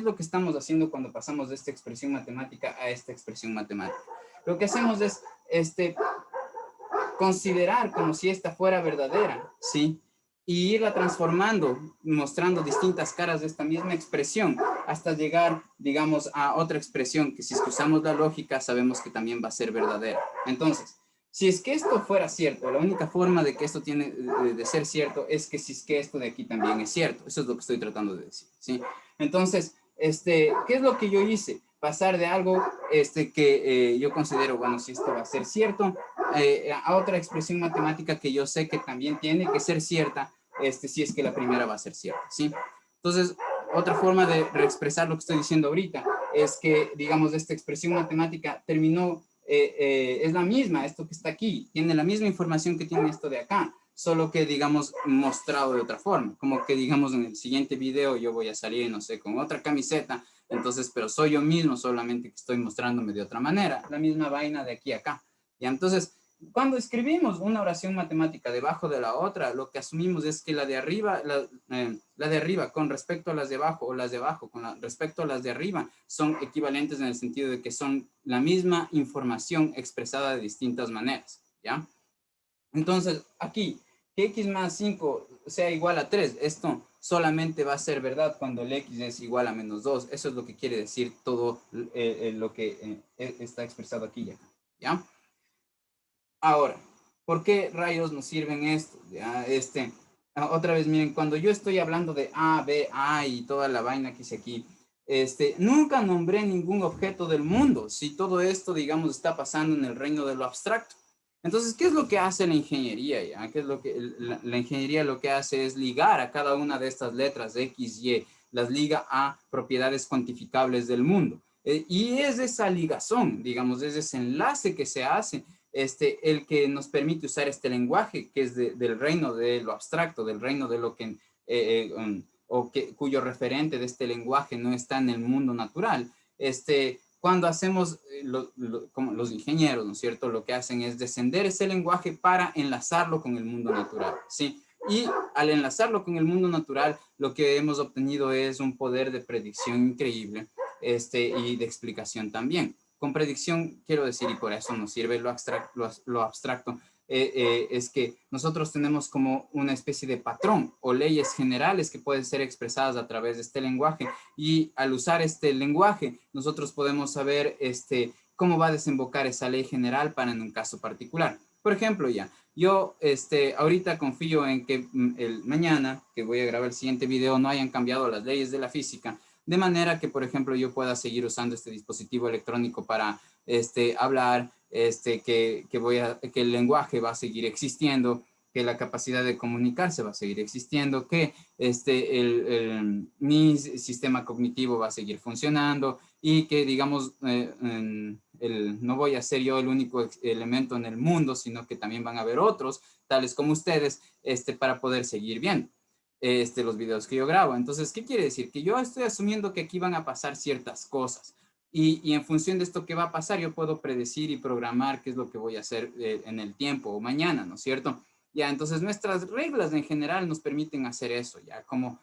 lo que estamos haciendo cuando pasamos de esta expresión matemática a esta expresión matemática? Lo que hacemos es considerar como si esta fuera verdadera, ¿sí? Y irla transformando, mostrando distintas caras de esta misma expresión, hasta llegar, digamos, a otra expresión que si es que usamos la lógica, sabemos que también va a ser verdadera. Entonces, si es que esto fuera cierto, la única forma de que esto tiene de ser cierto es que si es que esto de aquí también es cierto. Eso es lo que estoy tratando de decir, ¿sí? Entonces, ¿qué es lo que yo hice? Pasar de algo que yo considero, bueno, si esto va a ser cierto, a otra expresión matemática que yo sé que también tiene que ser cierta, si es que la primera va a ser cierta, ¿sí? Entonces, otra forma de reexpresar lo que estoy diciendo ahorita es que, digamos, esta expresión matemática terminó, es la misma, esto que está aquí, tiene la misma información que tiene esto de acá, solo que, digamos, mostrado de otra forma, como que, digamos, en el siguiente video yo voy a salir, no sé, con otra camiseta, entonces, pero soy yo mismo, solamente que estoy mostrándome de otra manera, la misma vaina de aquí a acá, ¿ya? Entonces, cuando escribimos una oración matemática debajo de la otra, lo que asumimos es que la de arriba, la de arriba con respecto a las de abajo, o las de abajo con respecto a las de arriba, son equivalentes en el sentido de que son la misma información expresada de distintas maneras, ¿ya? Entonces, aquí, que x más 5 sea igual a 3, esto solamente va a ser verdad cuando el x es igual a menos 2. Eso es lo que quiere decir todo lo que está expresado aquí y acá, ¿ya? Ahora, ¿por qué rayos nos sirven esto? ¿Ya? Otra vez, miren, cuando yo estoy hablando de A, B, A y toda la vaina que hice aquí, nunca nombré ningún objeto del mundo, si todo esto, digamos, está pasando en el reino de lo abstracto. Entonces, ¿qué es lo que hace la ingeniería? ¿Ya? ¿Qué es lo que la ingeniería lo que hace es ligar a cada una de estas letras X, Y, las liga a propiedades cuantificables del mundo. Y es esa ligazón, digamos, es ese enlace que se hace el que nos permite usar este lenguaje que es del reino de lo abstracto, del reino de lo que, cuyo referente de este lenguaje no está en el mundo natural, cuando hacemos, como los ingenieros, ¿no es cierto? Lo que hacen es descender ese lenguaje para enlazarlo con el mundo natural, ¿sí? Y al enlazarlo con el mundo natural, lo que hemos obtenido es un poder de predicción increíble, y de explicación también. Con predicción quiero decir, y por eso nos sirve lo abstracto, es que nosotros tenemos como una especie de patrón o leyes generales que pueden ser expresadas a través de este lenguaje, y al usar este lenguaje nosotros podemos saber cómo va a desembocar esa ley general para en un caso particular. Por ejemplo, yo ahorita confío en que el mañana que voy a grabar el siguiente video no hayan cambiado las leyes de la física, de manera que, por ejemplo, yo pueda seguir usando este dispositivo electrónico para hablar, que el lenguaje va a seguir existiendo, que la capacidad de comunicarse va a seguir existiendo, que mi sistema cognitivo va a seguir funcionando, y que, digamos, no voy a ser yo el único elemento en el mundo, sino que también van a haber otros, tales como ustedes, para poder seguir viendo los videos que yo grabo. Entonces, ¿qué quiere decir? Que yo estoy asumiendo que aquí van a pasar ciertas cosas. Y en función de esto que va a pasar, yo puedo predecir y programar qué es lo que voy a hacer en el tiempo o mañana, ¿no es cierto? Ya, entonces nuestras reglas en general nos permiten hacer eso, ya como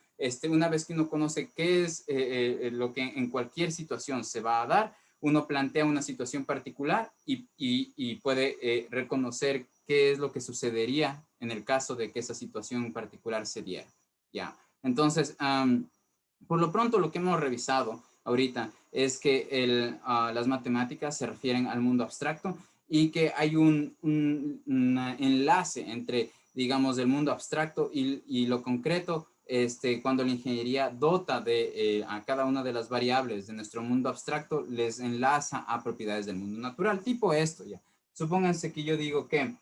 una vez que uno conoce qué es lo que en cualquier situación se va a dar, uno plantea una situación particular y puede reconocer qué es lo que sucedería en el caso de que esa situación particular se diera, ya. Entonces, por lo pronto, lo que hemos revisado ahorita es que las matemáticas se refieren al mundo abstracto, y que hay un enlace entre, digamos, el mundo abstracto y lo concreto, cuando la ingeniería dota a cada una de las variables de nuestro mundo abstracto, les enlaza a propiedades del mundo natural, tipo esto, ya. Supónganse que yo digo que,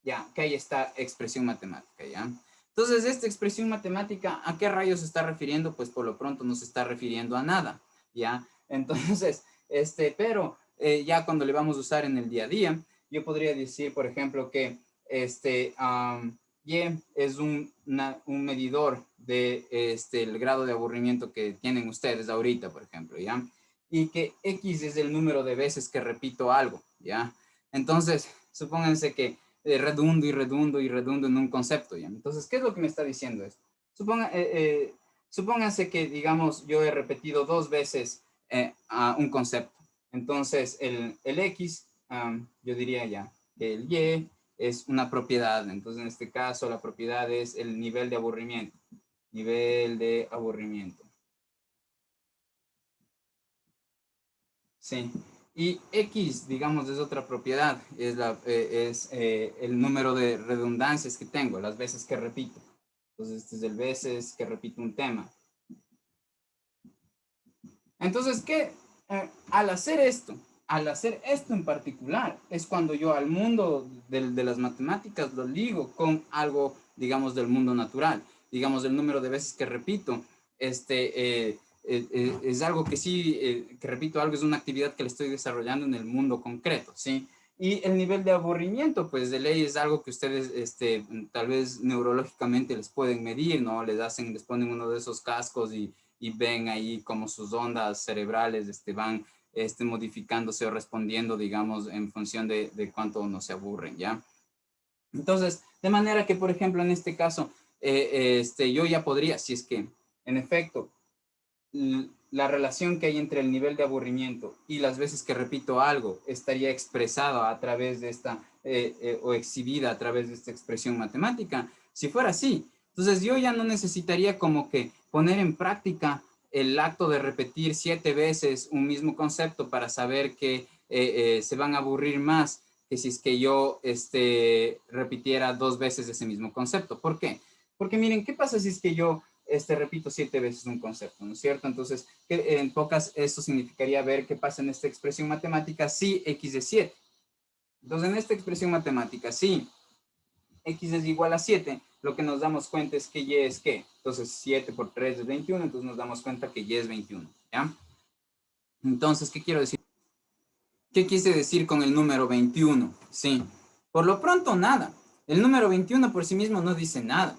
ya, que hay esta expresión matemática, ya. Entonces, esta expresión matemática, ¿a qué rayos se está refiriendo? Pues por lo pronto no se está refiriendo a nada, ¿ya? Entonces, pero ya cuando le vamos a usar en el día a día, yo podría decir, por ejemplo, que Y es un medidor de el grado de aburrimiento que tienen ustedes ahorita, por ejemplo, ¿ya? Y que X es el número de veces que repito algo, ¿ya? Entonces, supónganse que redundo y redundo y redundo en un concepto, ¿ya? Entonces, ¿qué es lo que me está diciendo esto? Supónganse que, digamos, yo he repetido 2 veces a un concepto. Entonces, el X, yo diría ya, el Y es una propiedad. Entonces, en este caso, la propiedad es el nivel de aburrimiento. Nivel de aburrimiento. Sí. Y X, digamos, es otra propiedad. Es el número de redundancias que tengo, las veces que repito. Entonces, este es el veces que repito un tema. Entonces, ¿qué? Al hacer esto en particular, es cuando yo al mundo de las matemáticas lo ligo con algo, digamos, del mundo natural. Digamos, el número de veces que repito, es algo que sí, que repito algo, es una actividad que le estoy desarrollando en el mundo concreto, ¿sí? Y el nivel de aburrimiento, pues de ley es algo que ustedes, tal vez neurológicamente les pueden medir, ¿no? Les ponen uno de esos cascos y ven ahí como sus ondas cerebrales van modificándose o respondiendo, digamos, en función de cuánto no se aburren, ¿ya? Entonces, de manera que, por ejemplo, en este caso, yo ya podría, si es que, en efecto, la relación que hay entre el nivel de aburrimiento y las veces que repito algo estaría expresada a través de esta, o exhibida a través de esta expresión matemática. Si fuera así, entonces yo ya no necesitaría como que poner en práctica el acto de repetir 7 veces un mismo concepto para saber que se van a aburrir más que si es que yo repitiera 2 veces ese mismo concepto. ¿Por qué? Porque miren, ¿qué pasa si es que yo repito 7 veces un concepto, ¿no es cierto? Entonces, en pocas, esto significaría ver qué pasa en esta expresión matemática si X es 7. Entonces, en esta expresión matemática, si X es igual a 7, lo que nos damos cuenta es que Y es ¿qué? Entonces, 7 por 3 es 21, entonces nos damos cuenta que Y es 21, ¿ya? Entonces, ¿qué quiero decir? ¿Qué quise decir con el número 21? Sí, por lo pronto nada. El número 21 por sí mismo no dice nada.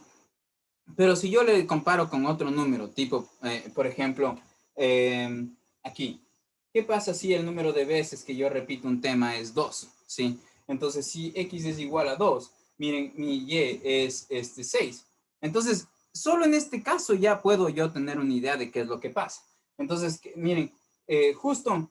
Pero si yo le comparo con otro número, tipo, por ejemplo, aquí. ¿Qué pasa si el número de veces que yo repito un tema es 2? ¿Sí? Entonces, si x es igual a 2, miren, mi y es 6. Entonces, solo en este caso ya puedo yo tener una idea de qué es lo que pasa. Entonces, miren, justo,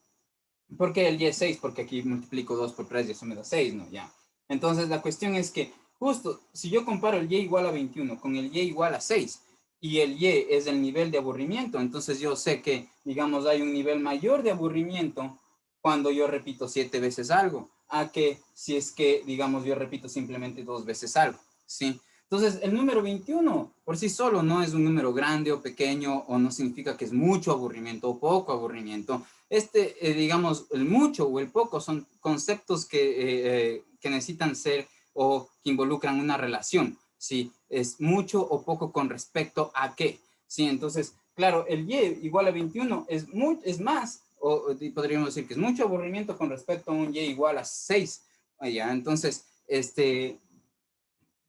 ¿por qué el y es 6? Porque aquí multiplico 2 por 3 y eso me da 6, ¿no? Ya. Entonces, la cuestión es que, justo, si yo comparo el y igual a 21 con el y igual a 6, y el y es el nivel de aburrimiento, entonces yo sé que, digamos, hay un nivel mayor de aburrimiento cuando yo repito 7 veces algo, a que si es que, digamos, yo repito simplemente 2 veces algo, ¿sí? Entonces, el número 21 por sí solo no es un número grande o pequeño, o no significa que es mucho aburrimiento o poco aburrimiento. Digamos, el mucho o el poco son conceptos que necesitan ser o que involucran una relación. ¿Sí? Es mucho o poco con respecto a qué. ¿Sí? Entonces, claro, el y igual a 21 es más, o podríamos decir que es mucho aburrimiento con respecto a un y igual a 6. ¿Ya? Entonces,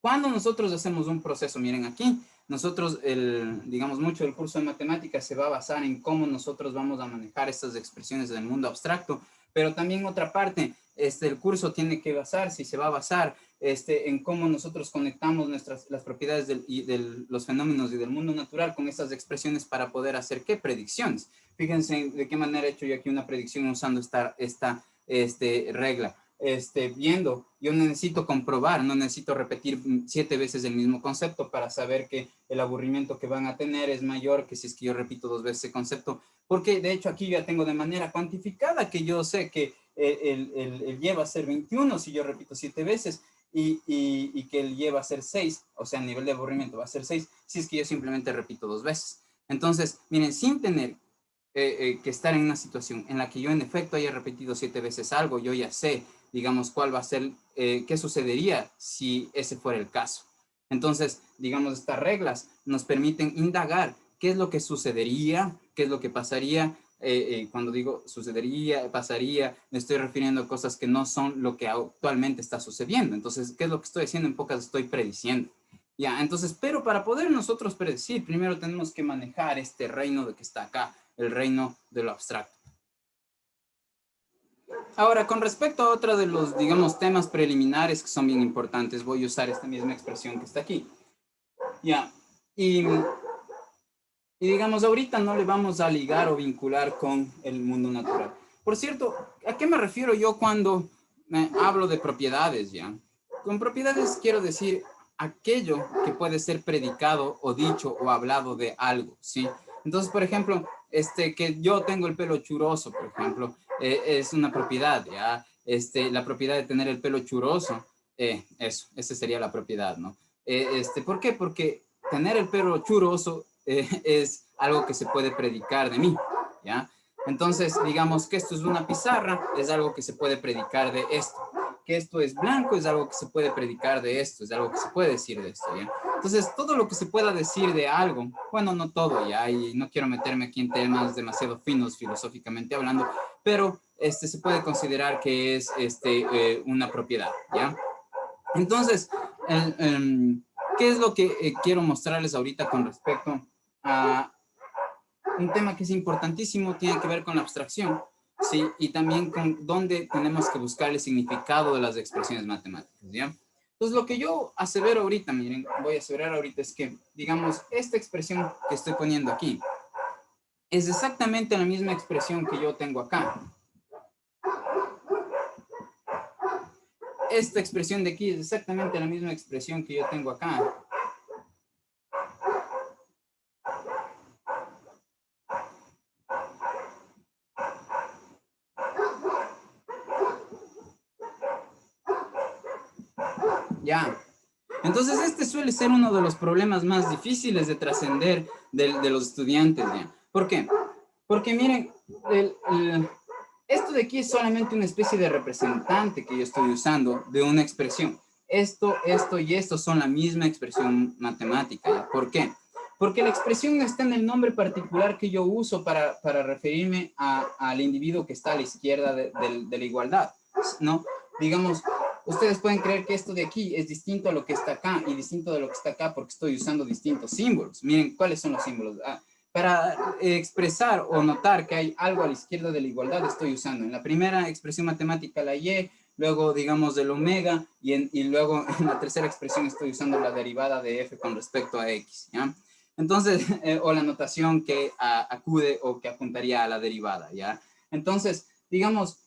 cuando nosotros hacemos un proceso, miren aquí, nosotros, digamos, mucho del curso de matemáticas se va a basar en cómo nosotros vamos a manejar estas expresiones del mundo abstracto, pero también otra parte, el curso tiene que basarse y se va a basar en cómo nosotros conectamos las propiedades de los fenómenos y del mundo natural con estas expresiones para poder hacer, ¿qué? Predicciones. Fíjense de qué manera he hecho yo aquí una predicción usando esta regla. Viendo, yo necesito comprobar, no necesito repetir 7 veces el mismo concepto para saber que el aburrimiento que van a tener es mayor que si es que yo repito 2 veces ese concepto, porque de hecho aquí ya tengo de manera cuantificada que yo sé que el y va a ser 21 si yo repito 7 veces y que el y va a ser 6, o sea, a nivel de aburrimiento va a ser 6 si es que yo simplemente repito 2 veces. Entonces, miren, sin tener que estar en una situación en la que yo en efecto haya repetido 7 veces algo, yo ya sé, digamos, cuál va a ser, qué sucedería si ese fuera el caso. Entonces, digamos, estas reglas nos permiten indagar qué es lo que sucedería, qué es lo que pasaría. Cuando digo sucedería, pasaría, me estoy refiriendo a cosas que no son lo que actualmente está sucediendo. Entonces, ¿qué es lo que estoy haciendo? En pocas estoy prediciendo. Ya, entonces, pero para poder nosotros predecir, primero tenemos que manejar este reino de que está acá, el reino de lo abstracto. Ahora, con respecto a otro de los, digamos, temas preliminares que son bien importantes, voy a usar esta misma expresión que está aquí. Ya, y digamos, ahorita no le vamos a ligar o vincular con el mundo natural. Por cierto, ¿a qué me refiero yo cuando hablo de propiedades, ya? Con propiedades quiero decir aquello que puede ser predicado o dicho o hablado de algo, ¿sí? Entonces, por ejemplo, que yo tengo el pelo churoso, por ejemplo, es una propiedad, ¿ya? La propiedad de tener el pelo churoso, esa sería la propiedad, ¿no? ¿Por qué? Porque tener el pelo churoso es algo que se puede predicar de mí, ¿ya? Entonces, digamos que esto es una pizarra, es algo que se puede predicar de esto. Que esto es blanco, es algo que se puede predicar de esto, es algo que se puede decir de esto, ¿ya? Entonces, todo lo que se pueda decir de algo, bueno, no todo, ¿ya? Y no quiero meterme aquí en temas demasiado finos filosóficamente hablando, pero se puede considerar que es una propiedad, ¿ya? Entonces, ¿qué es lo que quiero mostrarles ahorita con respecto a un tema que es importantísimo? Tiene que ver con la abstracción, ¿sí? Y también con dónde tenemos que buscar el significado de las expresiones matemáticas, ¿ya? Entonces, lo que yo asevero ahorita, miren, voy a aseverar ahorita es que, digamos, esta expresión que estoy poniendo aquí es exactamente la misma expresión que yo tengo acá. Esta expresión de aquí es exactamente la misma expresión que yo tengo acá. Ya. Entonces, suele ser uno de los problemas más difíciles de trascender de los estudiantes, ¿ya? ¿Por qué? Porque miren, esto de aquí es solamente una especie de representante que yo estoy usando de una expresión. Esto y esto son la misma expresión matemática, ¿ya? ¿Por qué? Porque la expresión está en el nombre particular que yo uso para referirme al individuo que está a la izquierda de la igualdad, ¿no? Digamos, ustedes pueden creer que esto de aquí es distinto a lo que está acá y distinto de lo que está acá porque estoy usando distintos símbolos. Miren, ¿cuáles son los símbolos? para expresar o notar que hay algo a la izquierda de la igualdad, estoy usando en la primera expresión matemática la y, luego digamos el omega, y luego en la tercera expresión estoy usando la derivada de f con respecto a x, ¿ya? Entonces, o la notación que acude o que apuntaría a la derivada, ¿ya? Entonces, digamos,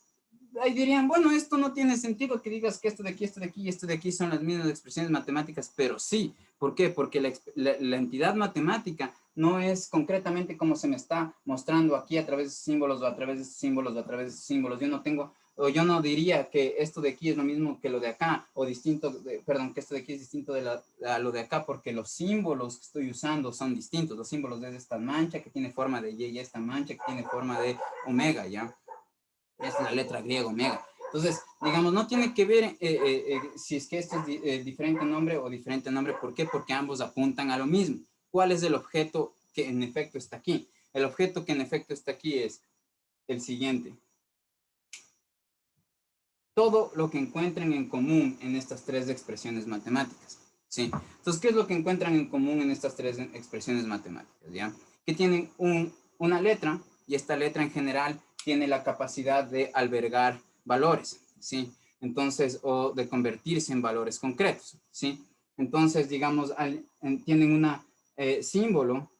ahí dirían, bueno, esto no tiene sentido que digas que esto de aquí, esto de aquí y esto de aquí son las mismas expresiones matemáticas, pero sí. ¿Por qué? Porque la entidad matemática no es concretamente como se me está mostrando aquí a través de símbolos o a través de símbolos o a través de símbolos. Yo no tengo, o yo no diría que esto de aquí es lo mismo que lo de acá, o distinto, perdón, que esto de aquí es distinto a lo de acá, porque los símbolos que estoy usando son distintos. Los símbolos de esta mancha que tiene forma de y esta mancha que tiene forma de omega, ¿ya? Es la letra griega omega. Entonces, digamos, no tiene que ver si es que esto es diferente nombre o diferente nombre. ¿Por qué? Porque ambos apuntan a lo mismo. ¿Cuál es el objeto que en efecto está aquí? El objeto que en efecto está aquí es el siguiente. Todo lo que encuentren en común en estas tres expresiones matemáticas. ¿Sí? Entonces, ¿qué es lo que encuentran en común en estas tres expresiones matemáticas? ¿Ya? Que tienen una letra, y esta letra en general tiene la capacidad de albergar valores, ¿sí? Entonces, o de convertirse en valores concretos, ¿sí? Entonces, digamos, tienen un símbolo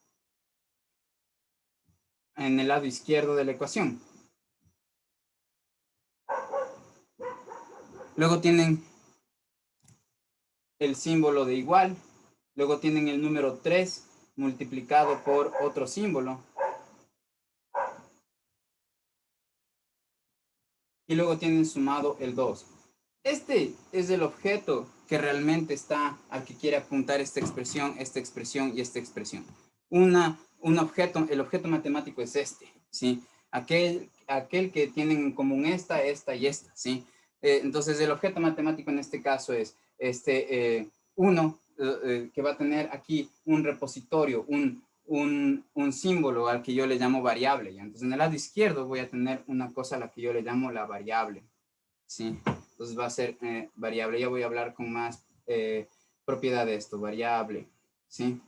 en el lado izquierdo de la ecuación. Luego tienen el símbolo de igual, luego tienen el número 3 multiplicado por otro símbolo, y luego tienen sumado el 2. Este es el objeto que realmente está al que quiere apuntar esta expresión y esta expresión. Un objeto, el objeto matemático es este, ¿sí? Aquel que tienen en común esta y esta, ¿sí? Entonces, el objeto matemático en este caso es uno que va a tener aquí un repositorio, un símbolo al que yo le llamo variable, ¿ya? Entonces, en el lado izquierdo voy a tener una cosa a la que yo le llamo la variable, ¿sí? Entonces va a ser variable. Ya voy a hablar con más propiedad de esto, variable, ¿sí?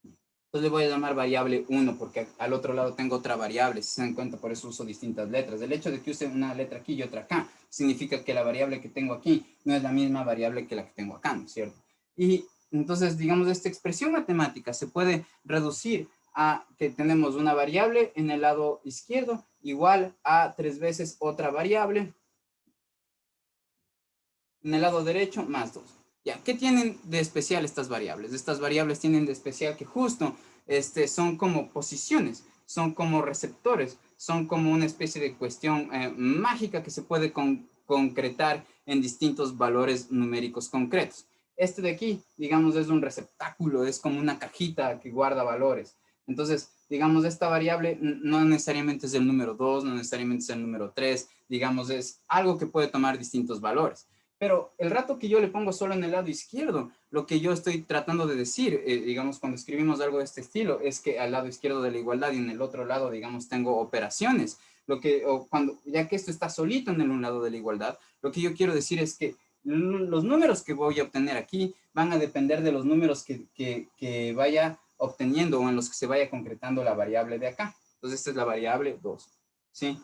Entonces le voy a llamar variable 1 porque al otro lado tengo otra variable, si se dan cuenta, por eso uso distintas letras. El hecho de que use una letra aquí y otra acá significa que la variable que tengo aquí no es la misma variable que la que tengo acá, ¿no es cierto? Y entonces, digamos, esta expresión matemática se puede reducir a que tenemos una variable en el lado izquierdo igual a 3 veces otra variable en el lado derecho más 2. Ya, ¿qué tienen de especial estas variables? Estas variables tienen de especial que justo son como posiciones, son como receptores, son como una especie de cuestión mágica que se puede concretar en distintos valores numéricos concretos. Este de aquí, digamos, es un receptáculo, es como una cajita que guarda valores. Entonces, digamos, esta variable no necesariamente es el número 2, no necesariamente es el número 3, digamos, es algo que puede tomar distintos valores. Pero el rato que yo le pongo solo en el lado izquierdo, lo que yo estoy tratando de decir, digamos, cuando escribimos algo de este estilo, es que al lado izquierdo de la igualdad y en el otro lado, digamos, tengo operaciones. Ya que esto está solito en un lado de la igualdad, lo que yo quiero decir es que los números que voy a obtener aquí van a depender de los números que vaya obteniendo o en los que se vaya concretando la variable de acá. Entonces, esta es la variable 2, ¿sí?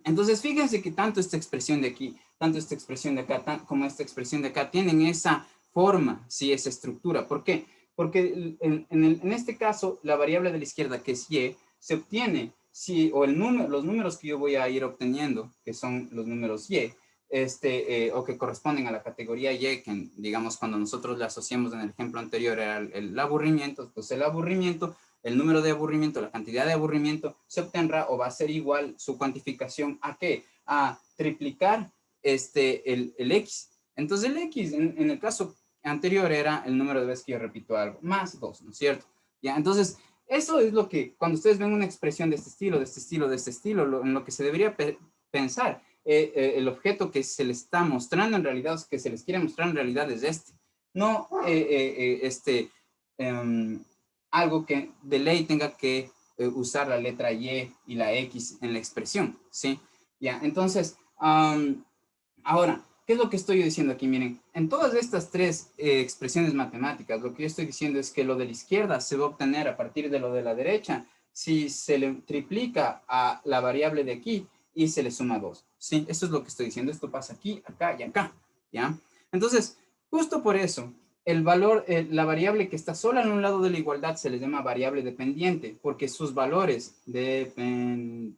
Entonces, fíjense que tanto esta expresión de aquí, tanto esta expresión de acá, como esta expresión de acá, tienen esa forma, sí, esa estructura. ¿Por qué? Porque en este caso, la variable de la izquierda, que es y, se obtiene si, o los números que yo voy a ir obteniendo, que son los números y, o que corresponden a la categoría y, que digamos cuando nosotros la asociamos en el ejemplo anterior era el aburrimiento, entonces el aburrimiento, el número de aburrimiento, la cantidad de aburrimiento, se obtendrá o va a ser igual su cuantificación a ¿qué? A triplicar el X. Entonces el X en el caso anterior era el número de veces que yo repito algo, más 2, ¿no es cierto? Ya, entonces eso es lo que cuando ustedes ven una expresión de este estilo, de este estilo, de este estilo, en lo que se debería pensar, el objeto que se les está mostrando en realidad, que se les quiere mostrar en realidad es este. No algo que de ley tenga que usar la letra Y y la X en la expresión, ¿sí? Ya, entonces, ahora, ¿qué es lo que estoy diciendo aquí? Miren, en todas estas tres expresiones matemáticas, lo que yo estoy diciendo es que lo de la izquierda se va a obtener a partir de lo de la derecha si se le triplica a la variable de aquí y se le suma 2. Sí, eso es lo que estoy diciendo. Esto pasa aquí, acá y acá, ¿ya? Entonces, justo por eso, el valor, la variable que está sola en un lado de la igualdad se le llama variable dependiente, porque sus valores, dependen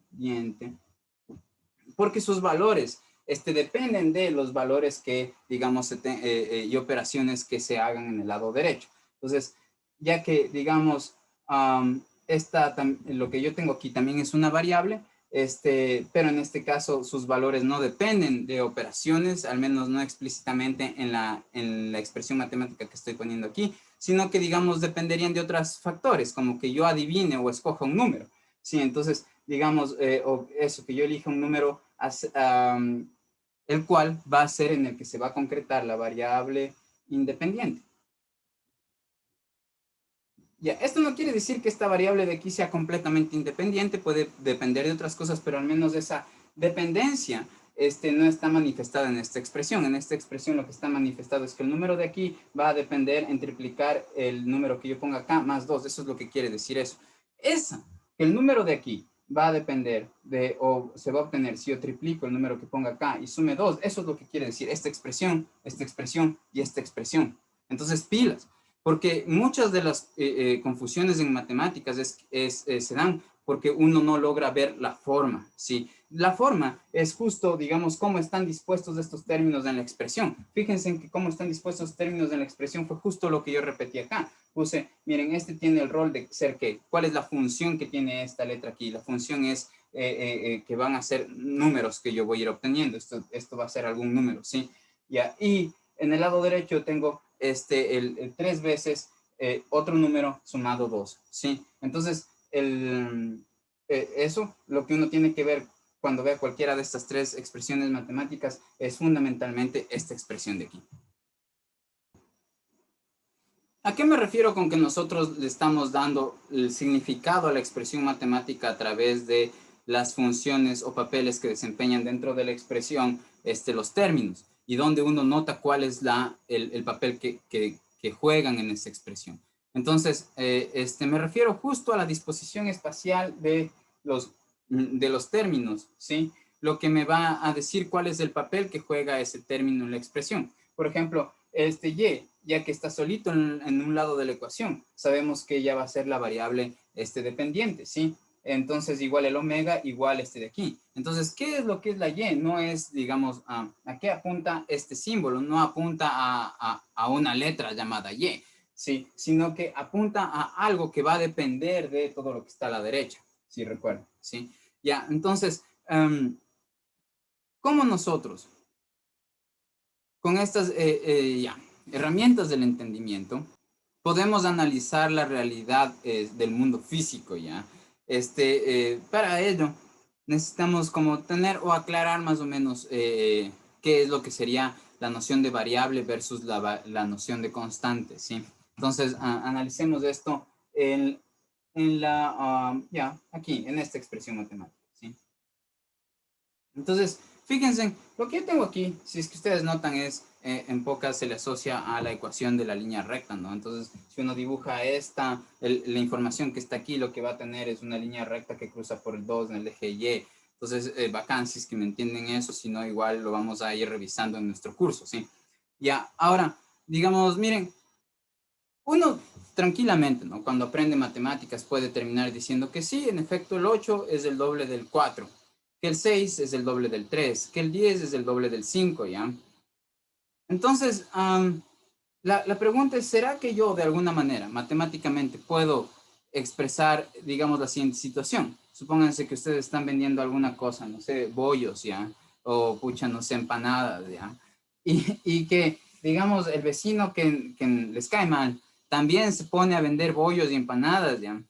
de los valores que, digamos, y operaciones que se hagan en el lado derecho. Entonces, ya que, digamos, lo que yo tengo aquí también es una variable, pero en este caso sus valores no dependen de operaciones, al menos no explícitamente en la expresión matemática que estoy poniendo aquí, sino que, digamos, dependerían de otros factores, como que yo adivine o escoja un número. Sí, entonces, digamos, o eso, que yo elija un número, el cual va a ser en el que se va a concretar la variable independiente. Ya, esto no quiere decir que esta variable de aquí sea completamente independiente, puede depender de otras cosas, pero al menos esa dependencia no está manifestada en esta expresión. En esta expresión lo que está manifestado es que el número de aquí va a depender en triplicar el número que yo ponga acá más 2. Eso es lo que quiere decir eso. Que el número de aquí va a depender de, o se va a obtener si yo triplico el número que ponga acá y sume 2. Eso es lo que quiere decir esta expresión y esta expresión. Entonces, pilas. Porque muchas de las confusiones en matemáticas se dan porque uno no logra ver la forma, ¿sí? La forma es justo, digamos, cómo están dispuestos estos términos en la expresión. Fíjense en que cómo están dispuestos los términos en la expresión fue justo lo que yo repetí acá. Puse, miren, tiene el rol de ser ¿qué? ¿Cuál es la función que tiene esta letra aquí? La función es que van a ser números que yo voy a ir obteniendo. Esto va a ser algún número, ¿sí? Ya, y en el lado derecho tengo el 3 veces otro número sumado 2, ¿sí? Entonces, eso, lo que uno tiene que ver cuando vea cualquiera de estas tres expresiones matemáticas es fundamentalmente esta expresión de aquí. ¿A qué me refiero con que nosotros le estamos dando el significado a la expresión matemática a través de las funciones o papeles que desempeñan dentro de la expresión los términos y donde uno nota cuál es el papel que juegan en esa expresión? Entonces, me refiero justo a la disposición espacial de los términos, ¿sí? Lo que me va a decir cuál es el papel que juega ese término en la expresión. Por ejemplo, y, ya que está solito en un lado de la ecuación, sabemos que ya va a ser la variable dependiente, ¿sí? Entonces, igual el omega, igual de aquí. Entonces, ¿qué es lo que es la y? No es, digamos, ¿a qué apunta este símbolo? No apunta a una letra llamada y, ¿sí? Sino que apunta a algo que va a depender de todo lo que está a la derecha, si recuerdan, ¿sí? Ya, entonces, ¿cómo nosotros con estas herramientas del entendimiento podemos analizar la realidad del mundo físico, ¿ya? Para ello necesitamos como tener o aclarar más o menos qué es lo que sería la noción de variable versus la noción de constante, ¿sí? Entonces, analicemos esto aquí, en esta expresión matemática, ¿sí? Entonces, fíjense, lo que yo tengo aquí, si es que ustedes notan, en pocas se le asocia a la ecuación de la línea recta, ¿no? Entonces, si uno dibuja la información que está aquí, lo que va a tener es una línea recta que cruza por el 2 en el eje Y. Entonces, bacán, si es que me entienden eso, si no, igual lo vamos a ir revisando en nuestro curso, ¿sí? Ya, ahora, digamos, miren, uno tranquilamente, ¿no? Cuando aprende matemáticas puede terminar diciendo que sí, en efecto, el 8 es el doble del 4, que el 6 es el doble del 3, que el 10 es el doble del 5, ¿ya? Entonces, la pregunta es, ¿será que yo de alguna manera, matemáticamente, puedo expresar, digamos, la siguiente situación? Supónganse que ustedes están vendiendo alguna cosa, no sé, bollos, ¿ya? O, pucha, no sé, empanadas, ¿ya? Y que, digamos, el vecino que les cae mal, también se pone a vender bollos y empanadas, ¿ya?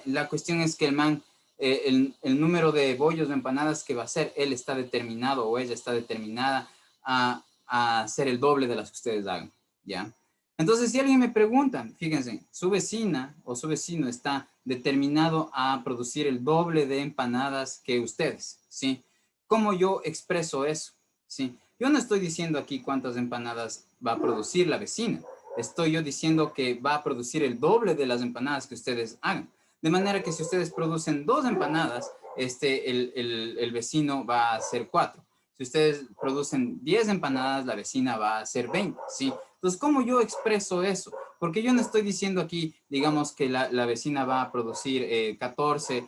La cuestión es que el man, el número de bollos o empanadas que va a hacer, él está determinado o ella está determinada a hacer el doble de las que ustedes hagan, ¿ya? Entonces, si alguien me pregunta, fíjense, su vecina o su vecino está determinado a producir el doble de empanadas que ustedes, ¿sí? ¿Cómo yo expreso eso? ¿Sí? Yo no estoy diciendo aquí cuántas empanadas va a producir la vecina. Estoy yo diciendo que va a producir el doble de las empanadas que ustedes hagan. De manera que si ustedes producen 2 empanadas, el vecino va a hacer 4. Si ustedes producen 10 empanadas, la vecina va a hacer 20, ¿sí? Entonces, ¿cómo yo expreso eso? Porque yo no estoy diciendo aquí, digamos, que la vecina va a producir 14,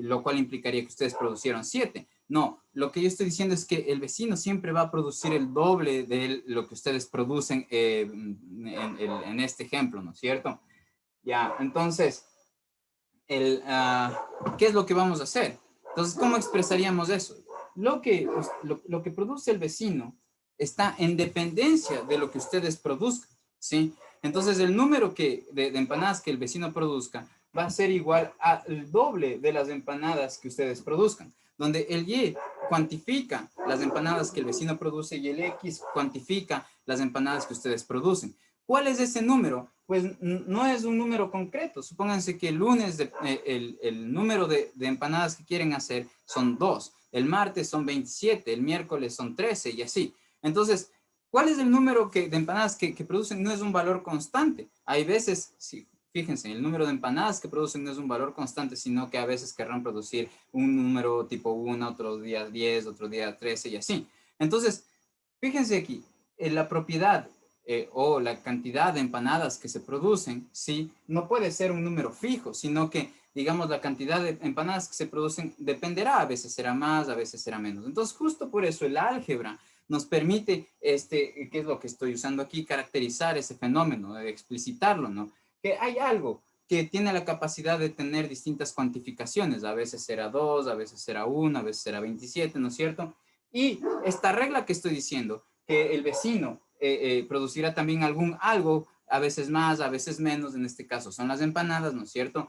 lo cual implicaría que ustedes producieron 7. No, lo que yo estoy diciendo es que el vecino siempre va a producir el doble de lo que ustedes producen en este ejemplo, ¿no es cierto? Ya, entonces, ¿qué es lo que vamos a hacer? Entonces, ¿cómo expresaríamos eso? Lo que produce el vecino está en dependencia de lo que ustedes produzcan, ¿sí? Entonces, el número de empanadas que el vecino produzca va a ser igual al doble de las empanadas que ustedes produzcan, donde el Y cuantifica las empanadas que el vecino produce y el X cuantifica las empanadas que ustedes producen. ¿Cuál es ese número? Pues no es un número concreto. Supónganse que el lunes el número de empanadas que quieren hacer son 2, el martes son 27, el miércoles son 13 y así. Entonces, ¿cuál es el número de empanadas que producen? No es un valor constante. Hay veces, sí, fíjense, el número de empanadas que producen no es un valor constante, sino que a veces querrán producir un número tipo 1, otro día 10, otro día 13 y así. Entonces, fíjense aquí, la propiedad o la cantidad de empanadas que se producen, sí, no puede ser un número fijo, sino que, digamos, la cantidad de empanadas que se producen dependerá, a veces será más, a veces será menos. Entonces, justo por eso el álgebra nos permite, ¿qué es lo que estoy usando aquí? Caracterizar ese fenómeno, explicitarlo, ¿no? Que hay algo que tiene la capacidad de tener distintas cuantificaciones, a veces será 2, a veces será 1, a veces será 27, ¿no es cierto? Y esta regla que estoy diciendo, que el vecino producirá también algo, a veces más, a veces menos, en este caso son las empanadas, ¿no es cierto?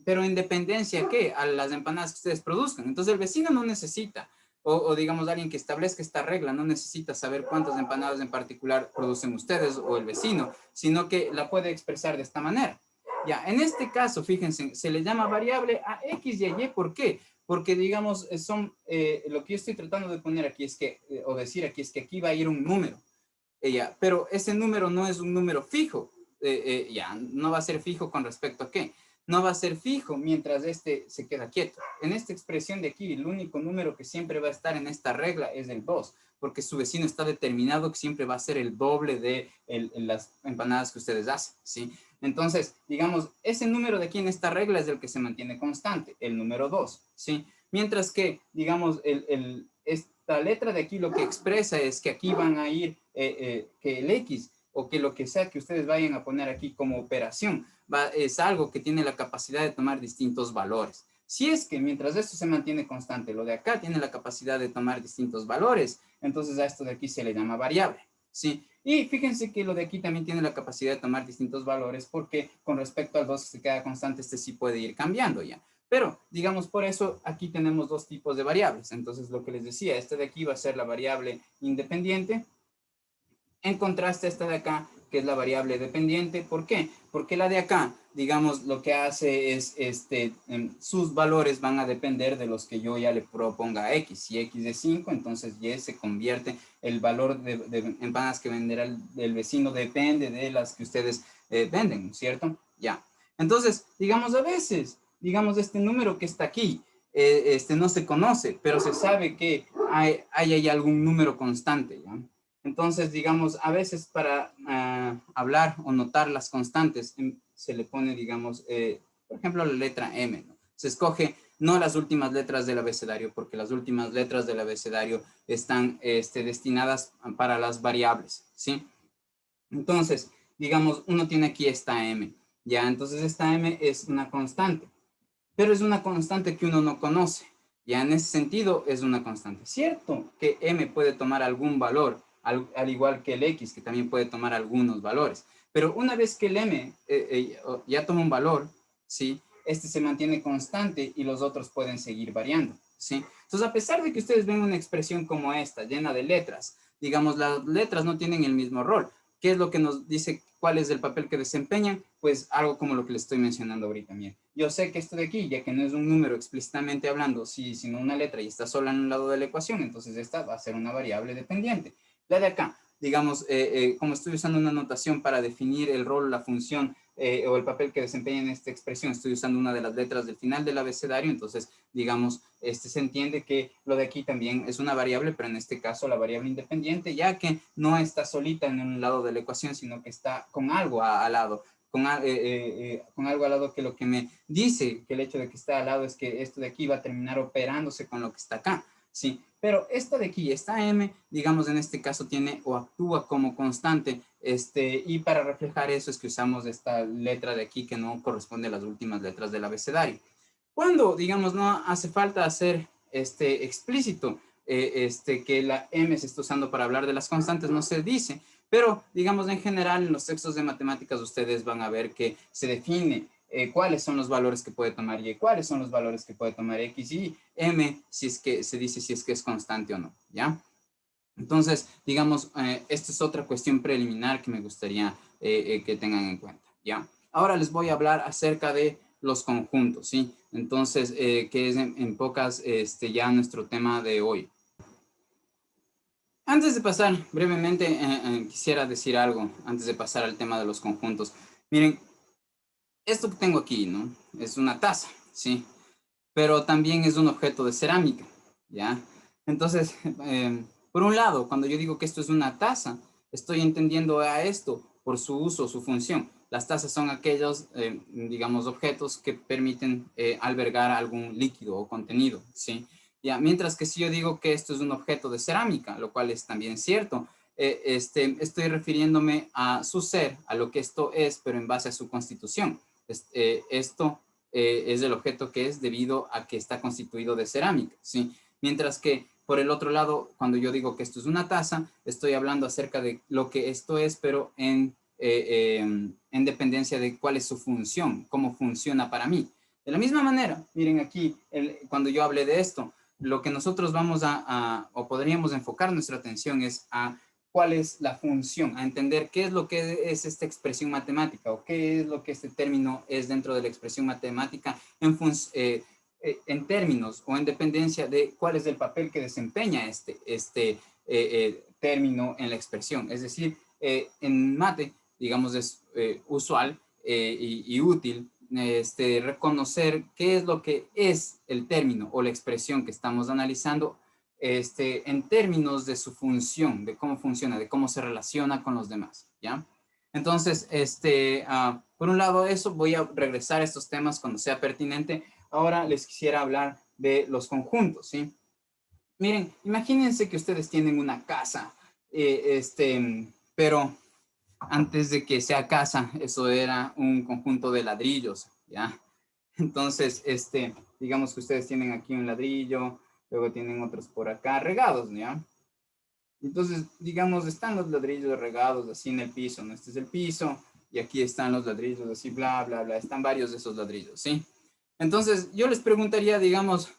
Pero en dependencia, ¿qué? A las empanadas que ustedes produzcan. Entonces el vecino no necesita, o digamos alguien que establezca esta regla, no necesita saber cuántas empanadas en particular producen ustedes o el vecino, sino que la puede expresar de esta manera. Ya, en este caso, fíjense, se le llama variable a X y a Y, ¿por qué? Porque, digamos, lo que yo estoy tratando de poner aquí es que, o decir aquí es que aquí va a ir un número, pero ese número no es un número fijo, ya, no va a ser fijo con respecto a qué, no va a ser fijo mientras se queda quieto. En esta expresión de aquí, el único número que siempre va a estar en esta regla es el 2, porque su vecino está determinado que siempre va a ser el doble de las empanadas que ustedes hacen, ¿sí? Entonces, digamos, ese número de aquí en esta regla es el que se mantiene constante, el número 2, ¿sí? Mientras que, digamos, esta letra de aquí lo que expresa es que aquí van a ir, que el X o que lo que sea que ustedes vayan a poner aquí como operación, es algo que tiene la capacidad de tomar distintos valores. Si es que mientras esto se mantiene constante, lo de acá tiene la capacidad de tomar distintos valores, entonces a esto de aquí se le llama variable, ¿sí? Y fíjense que lo de aquí también tiene la capacidad de tomar distintos valores porque con respecto al 2 que se queda constante, este sí puede ir cambiando ya. Pero, digamos, por eso aquí tenemos dos tipos de variables. Entonces, lo que les decía, este de aquí va a ser la variable independiente, en contraste a esta de acá, que es la variable dependiente. ¿Por qué? Porque la de acá, digamos, lo que hace es, sus valores van a depender de los que yo ya le proponga a X. Si X es 5, entonces Y se convierte, el valor de empanadas que venderá el vecino depende de las que ustedes venden, ¿cierto? Ya. Entonces, digamos, a veces, digamos, este número que está aquí, no se conoce, pero se sabe que hay algún número constante, ¿ya? Entonces, digamos, a veces para hablar o notar las constantes se le pone, digamos, por ejemplo, la letra M, ¿no? Se escoge no las últimas letras del abecedario, porque las últimas letras del abecedario están destinadas para las variables, ¿sí? Entonces, digamos, uno tiene aquí esta M, ¿ya? Entonces, esta M es una constante, pero es una constante que uno no conoce. Ya en ese sentido es una constante. Cierto que M puede tomar algún valor, al igual que el X, que también puede tomar algunos valores. Pero una vez que el M ya toma un valor, ¿sí? Este se mantiene constante y los otros pueden seguir variando, ¿sí? Entonces, a pesar de que ustedes ven una expresión como esta, llena de letras, digamos, las letras no tienen el mismo rol. ¿qué es lo que nos dice cuál es el papel que desempeñan? Pues algo como lo que les estoy mencionando ahorita. Miren, yo sé que esto de aquí, ya que no es un número explícitamente hablando, sino una letra y está sola en un lado de la ecuación, entonces esta va a ser una variable dependiente. La de acá, digamos, como estoy usando una notación para definir el rol, la función o el papel que desempeña en esta expresión, estoy usando una de las letras del final del abecedario, entonces, digamos, se entiende que lo de aquí también es una variable, pero en este caso la variable independiente, ya que no está solita en un lado de la ecuación, sino que está con algo al lado. Con algo al lado que lo que me dice que el hecho de que está al lado es que esto de aquí va a terminar operándose con lo que está acá. Sí, pero esta de aquí, esta m, digamos en este caso tiene o actúa como constante, y para reflejar eso es que usamos esta letra de aquí que no corresponde a las últimas letras del abecedario. Cuando, digamos, no hace falta hacer explícito que la m se está usando para hablar de las constantes, no se dice, pero digamos en general en los textos de matemáticas ustedes van a ver que se define cuáles son los valores que puede tomar y, cuáles son los valores que puede tomar x y m, si es que se dice si es que es constante o no, ¿ya? Entonces, digamos, esta es otra cuestión preliminar que me gustaría que tengan en cuenta, ¿ya? Ahora les voy a hablar acerca de los conjuntos, ¿sí? Entonces, que es en pocas ya nuestro tema de hoy. Antes de pasar brevemente, quisiera decir algo antes de pasar al tema de los conjuntos. Miren, esto que tengo aquí, ¿no? Es una taza, ¿sí? Pero también es un objeto de cerámica, ¿ya? Entonces, por un lado, cuando yo digo que esto es una taza, estoy entendiendo a esto por su uso, su función. Las tazas son aquellos, digamos, objetos que permiten albergar algún líquido o contenido, ¿sí? Ya, mientras que si yo digo que esto es un objeto de cerámica, lo cual es también cierto, estoy refiriéndome a su ser, a lo que esto es, pero en base a su constitución. Esto es el objeto que es debido a que está constituido de cerámica, ¿sí? Mientras que por el otro lado, cuando yo digo que esto es una taza, estoy hablando acerca de lo que esto es, pero en dependencia de cuál es su función, cómo funciona para mí. De la misma manera, miren aquí, cuando yo hablé de esto, lo que nosotros vamos o podríamos enfocar nuestra atención es a cuál es la función, a entender qué es lo que es esta expresión matemática o qué es lo que este término es dentro de la expresión matemática en términos o en dependencia de cuál es el papel que desempeña término en la expresión. Es decir, en mate, digamos, es usual y útil reconocer qué es lo que es el término o la expresión que estamos analizando en términos de su función, de cómo funciona, de cómo se relaciona con los demás, ¿ya? Entonces, por un lado eso, voy a regresar a estos temas cuando sea pertinente. Ahora les quisiera hablar de los conjuntos, ¿sí? Miren, imagínense que ustedes tienen una casa, pero antes de que sea casa, eso era un conjunto de ladrillos, ¿ya? Entonces, digamos que ustedes tienen aquí un ladrillo, luego tienen otros por acá regados, ¿ya? Entonces, digamos, están los ladrillos regados así en el piso, ¿no? Este es el piso y aquí están los ladrillos así, bla, bla, bla. Están varios de esos ladrillos, ¿sí? Entonces, yo les preguntaría, digamos,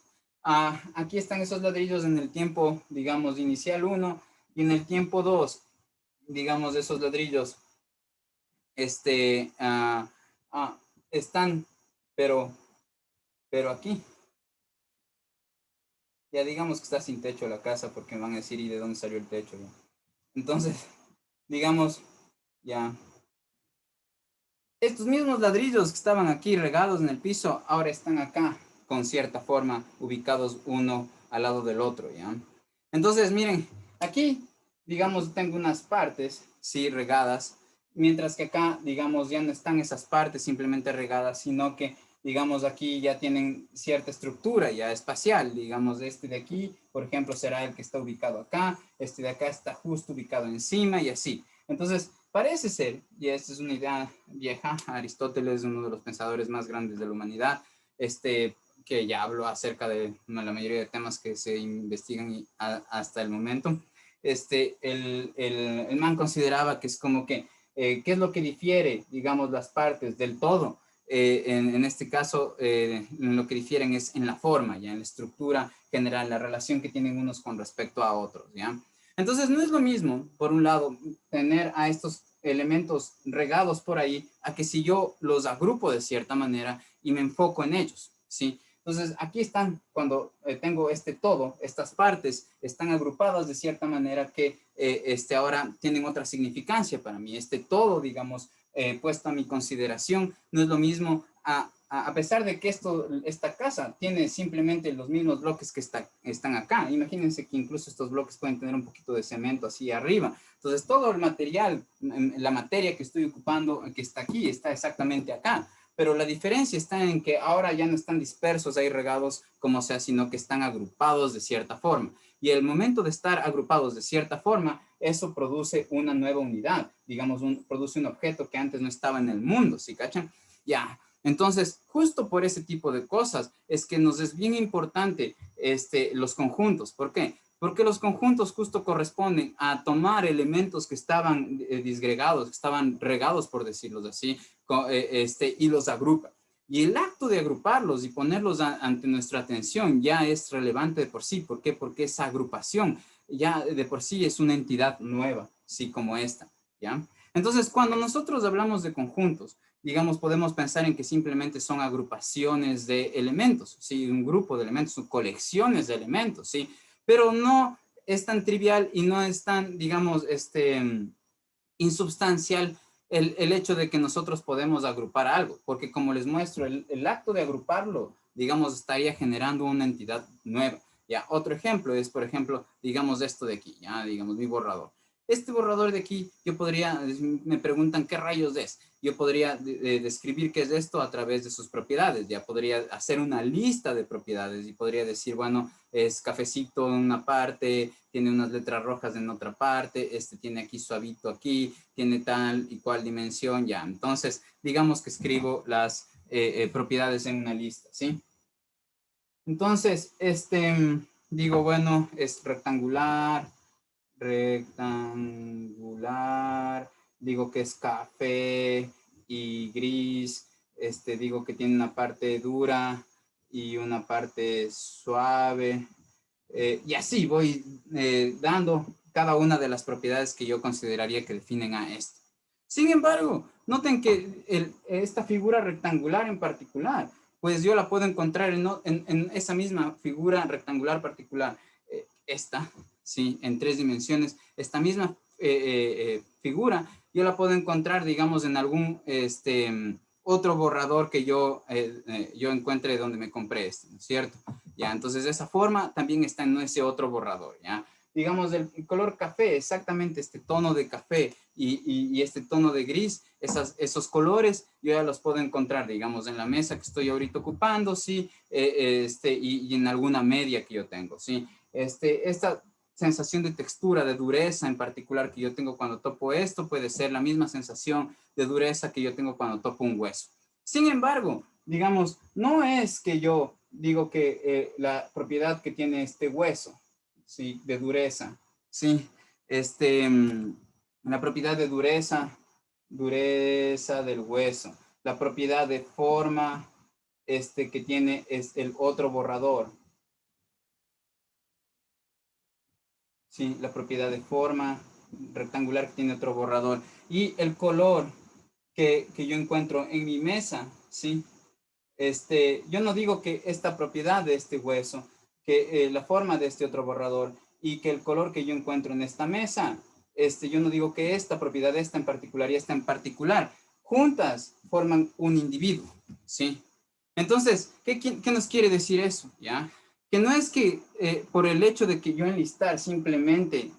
aquí están esos ladrillos en el tiempo, digamos, inicial 1 y en el tiempo 2, digamos, esos ladrillos, están, pero aquí, ya digamos que está sin techo la casa porque me van a decir, ¿y de dónde salió el techo? ¿Ya? Entonces, digamos, ya, estos mismos ladrillos que estaban aquí regados en el piso, ahora están acá, con cierta forma, ubicados uno al lado del otro, ¿ya? Entonces, miren, aquí, digamos, tengo unas partes, sí, regadas, mientras que acá, digamos, ya no están esas partes simplemente regadas, sino que, digamos, aquí ya tienen cierta estructura ya espacial, digamos, este de aquí, por ejemplo, será el que está ubicado acá, este de acá está justo ubicado encima y así. Entonces, parece ser, y esta es una idea vieja, Aristóteles, uno de los pensadores más grandes de la humanidad, que ya habló acerca de la mayoría de temas que se investigan hasta el momento. El man consideraba que es como que, ¿qué es lo que difiere, digamos, las partes del todo? En este caso, lo que difieren es en la forma, ya en la estructura general, la relación que tienen unos con respecto a otros, ¿ya? Entonces, no es lo mismo, por un lado, tener a estos elementos regados por ahí a que si yo los agrupo de cierta manera y me enfoco en ellos, ¿sí? Entonces, aquí están, cuando tengo este todo, estas partes están agrupadas de cierta manera que ahora tienen otra significancia para mí. Este todo, digamos, puesto a mi consideración, no es lo mismo a pesar de que esta casa tiene simplemente los mismos bloques que están acá. Imagínense que incluso estos bloques pueden tener un poquito de cemento así arriba. Entonces, todo el material, la materia que estoy ocupando, que está aquí, está exactamente acá. Pero la diferencia está en que ahora ya no están dispersos ahí regados como sea, sino que están agrupados de cierta forma. Y el momento de estar agrupados de cierta forma, eso produce una nueva unidad. Digamos, produce un objeto que antes no estaba en el mundo, ¿sí cachan? Ya. Entonces, justo por ese tipo de cosas es que nos es bien importante los conjuntos. ¿Por qué? Porque los conjuntos justo corresponden a tomar elementos que estaban disgregados, que estaban regados, por decirlo así, y los agrupa. Y el acto de agruparlos y ponerlos ante nuestra atención ya es relevante de por sí. ¿Por qué? Porque esa agrupación ya de por sí es una entidad nueva, sí, como esta, ¿ya? Entonces, cuando nosotros hablamos de conjuntos, digamos, podemos pensar en que simplemente son agrupaciones de elementos, ¿sí? Un grupo de elementos, son colecciones de elementos, ¿sí? Pero no es tan trivial y no es tan, digamos, insubstancial el hecho de que nosotros podemos agrupar algo, porque como les muestro, el acto de agruparlo, digamos, estaría generando una entidad nueva. Ya, otro ejemplo es, por ejemplo, digamos esto de aquí, ya, digamos, mi borrador. Este borrador de aquí, yo podría, me preguntan qué rayos es. Yo podría describir qué es esto a través de sus propiedades. Ya podría hacer una lista de propiedades y podría decir, bueno, es cafecito en una parte, tiene unas letras rojas en otra parte, tiene aquí suavito aquí, tiene tal y cual dimensión, ya. Entonces, digamos que escribo las propiedades en una lista, ¿sí? Entonces, digo, bueno, es rectangular, digo que es café y gris, digo que tiene una parte dura y una parte suave, y así voy dando cada una de las propiedades que yo consideraría que definen a esto. Sin embargo, noten que esta figura rectangular en particular, pues yo la puedo encontrar en esa misma figura rectangular particular, esta, ¿sí? En 3 dimensiones, esta misma figura, yo la puedo encontrar, digamos, en algún otro borrador que yo encuentre donde me compré ¿no es cierto? Ya, entonces de esa forma también está en ese otro borrador, ¿ya? Digamos, el color café, exactamente este tono de café y este tono de gris, esos colores yo ya los puedo encontrar, digamos, en la mesa que estoy ahorita ocupando, ¿sí? Y en alguna media que yo tengo, ¿sí? Esta sensación de textura, de dureza en particular que yo tengo cuando topo esto, puede ser la misma sensación de dureza que yo tengo cuando topo un hueso. Sin embargo, digamos, no es que yo digo que la propiedad que tiene este hueso, ¿sí? De dureza, ¿sí? La propiedad de dureza del hueso, la propiedad de forma que tiene el otro borrador, ¿sí? La propiedad de forma rectangular que tiene otro borrador y el color que yo encuentro en mi mesa, ¿sí? Yo no digo que esta propiedad de este hueso, que la forma de este otro borrador y que el color que yo encuentro en esta mesa, yo no digo que esta propiedad, esta en particular y esta en particular, juntas forman un individuo, ¿sí? Entonces, ¿qué nos quiere decir eso? ¿Ya? Que no es que por el hecho de que yo enlistar simplemente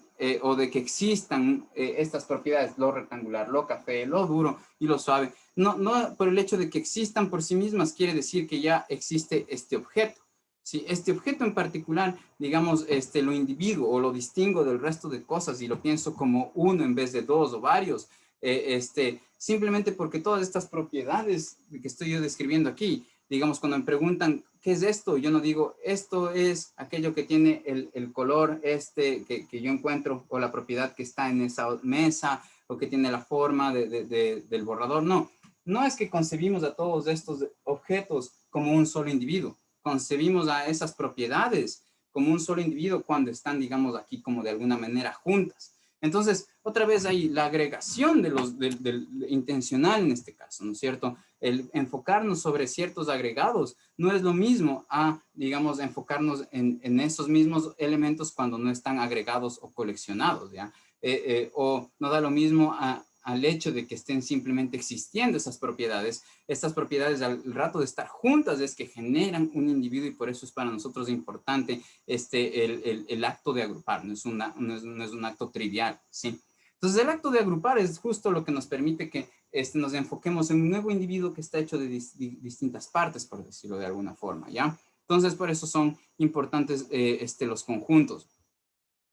o de que existan estas propiedades, lo rectangular, lo café, lo duro y lo suave, no por el hecho de que existan por sí mismas quiere decir que ya existe este objeto. Si este objeto en particular, digamos, lo individuo o lo distingo del resto de cosas y lo pienso como uno en vez de dos o varios, simplemente porque todas estas propiedades que estoy yo describiendo aquí, digamos, cuando me preguntan, ¿qué es esto? Yo no digo, esto es aquello que tiene el color que yo encuentro o la propiedad que está en esa mesa o que tiene la forma del borrador. No, no es que concebimos a todos estos objetos como un solo individuo. Concebimos a esas propiedades como un solo individuo cuando están, digamos, aquí como de alguna manera juntas. Entonces, otra vez hay la agregación de del intencional en este caso, ¿no es cierto? El enfocarnos sobre ciertos agregados no es lo mismo a, digamos, enfocarnos en esos mismos elementos cuando no están agregados o coleccionados, ¿ya? O no da lo mismo al hecho de que estén simplemente existiendo esas propiedades. Estas propiedades al rato de estar juntas es que generan un individuo y por eso es para nosotros importante el acto de agrupar, no es un acto trivial, ¿sí? Entonces el acto de agrupar es justo lo que nos permite que nos enfoquemos en un nuevo individuo que está hecho de distintas partes, por decirlo de alguna forma, ¿ya? Entonces por eso son importantes los conjuntos.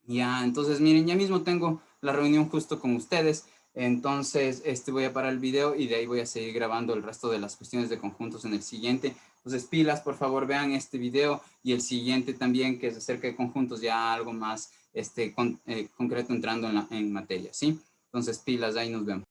Ya, entonces miren, ya mismo tengo la reunión justo con ustedes, entonces voy a parar el video y de ahí voy a seguir grabando el resto de las cuestiones de conjuntos en el siguiente. Entonces pilas, por favor vean este video y el siguiente también que es acerca de conjuntos, ya algo más concreto entrando en materia, ¿sí? Entonces pilas, ahí nos vemos.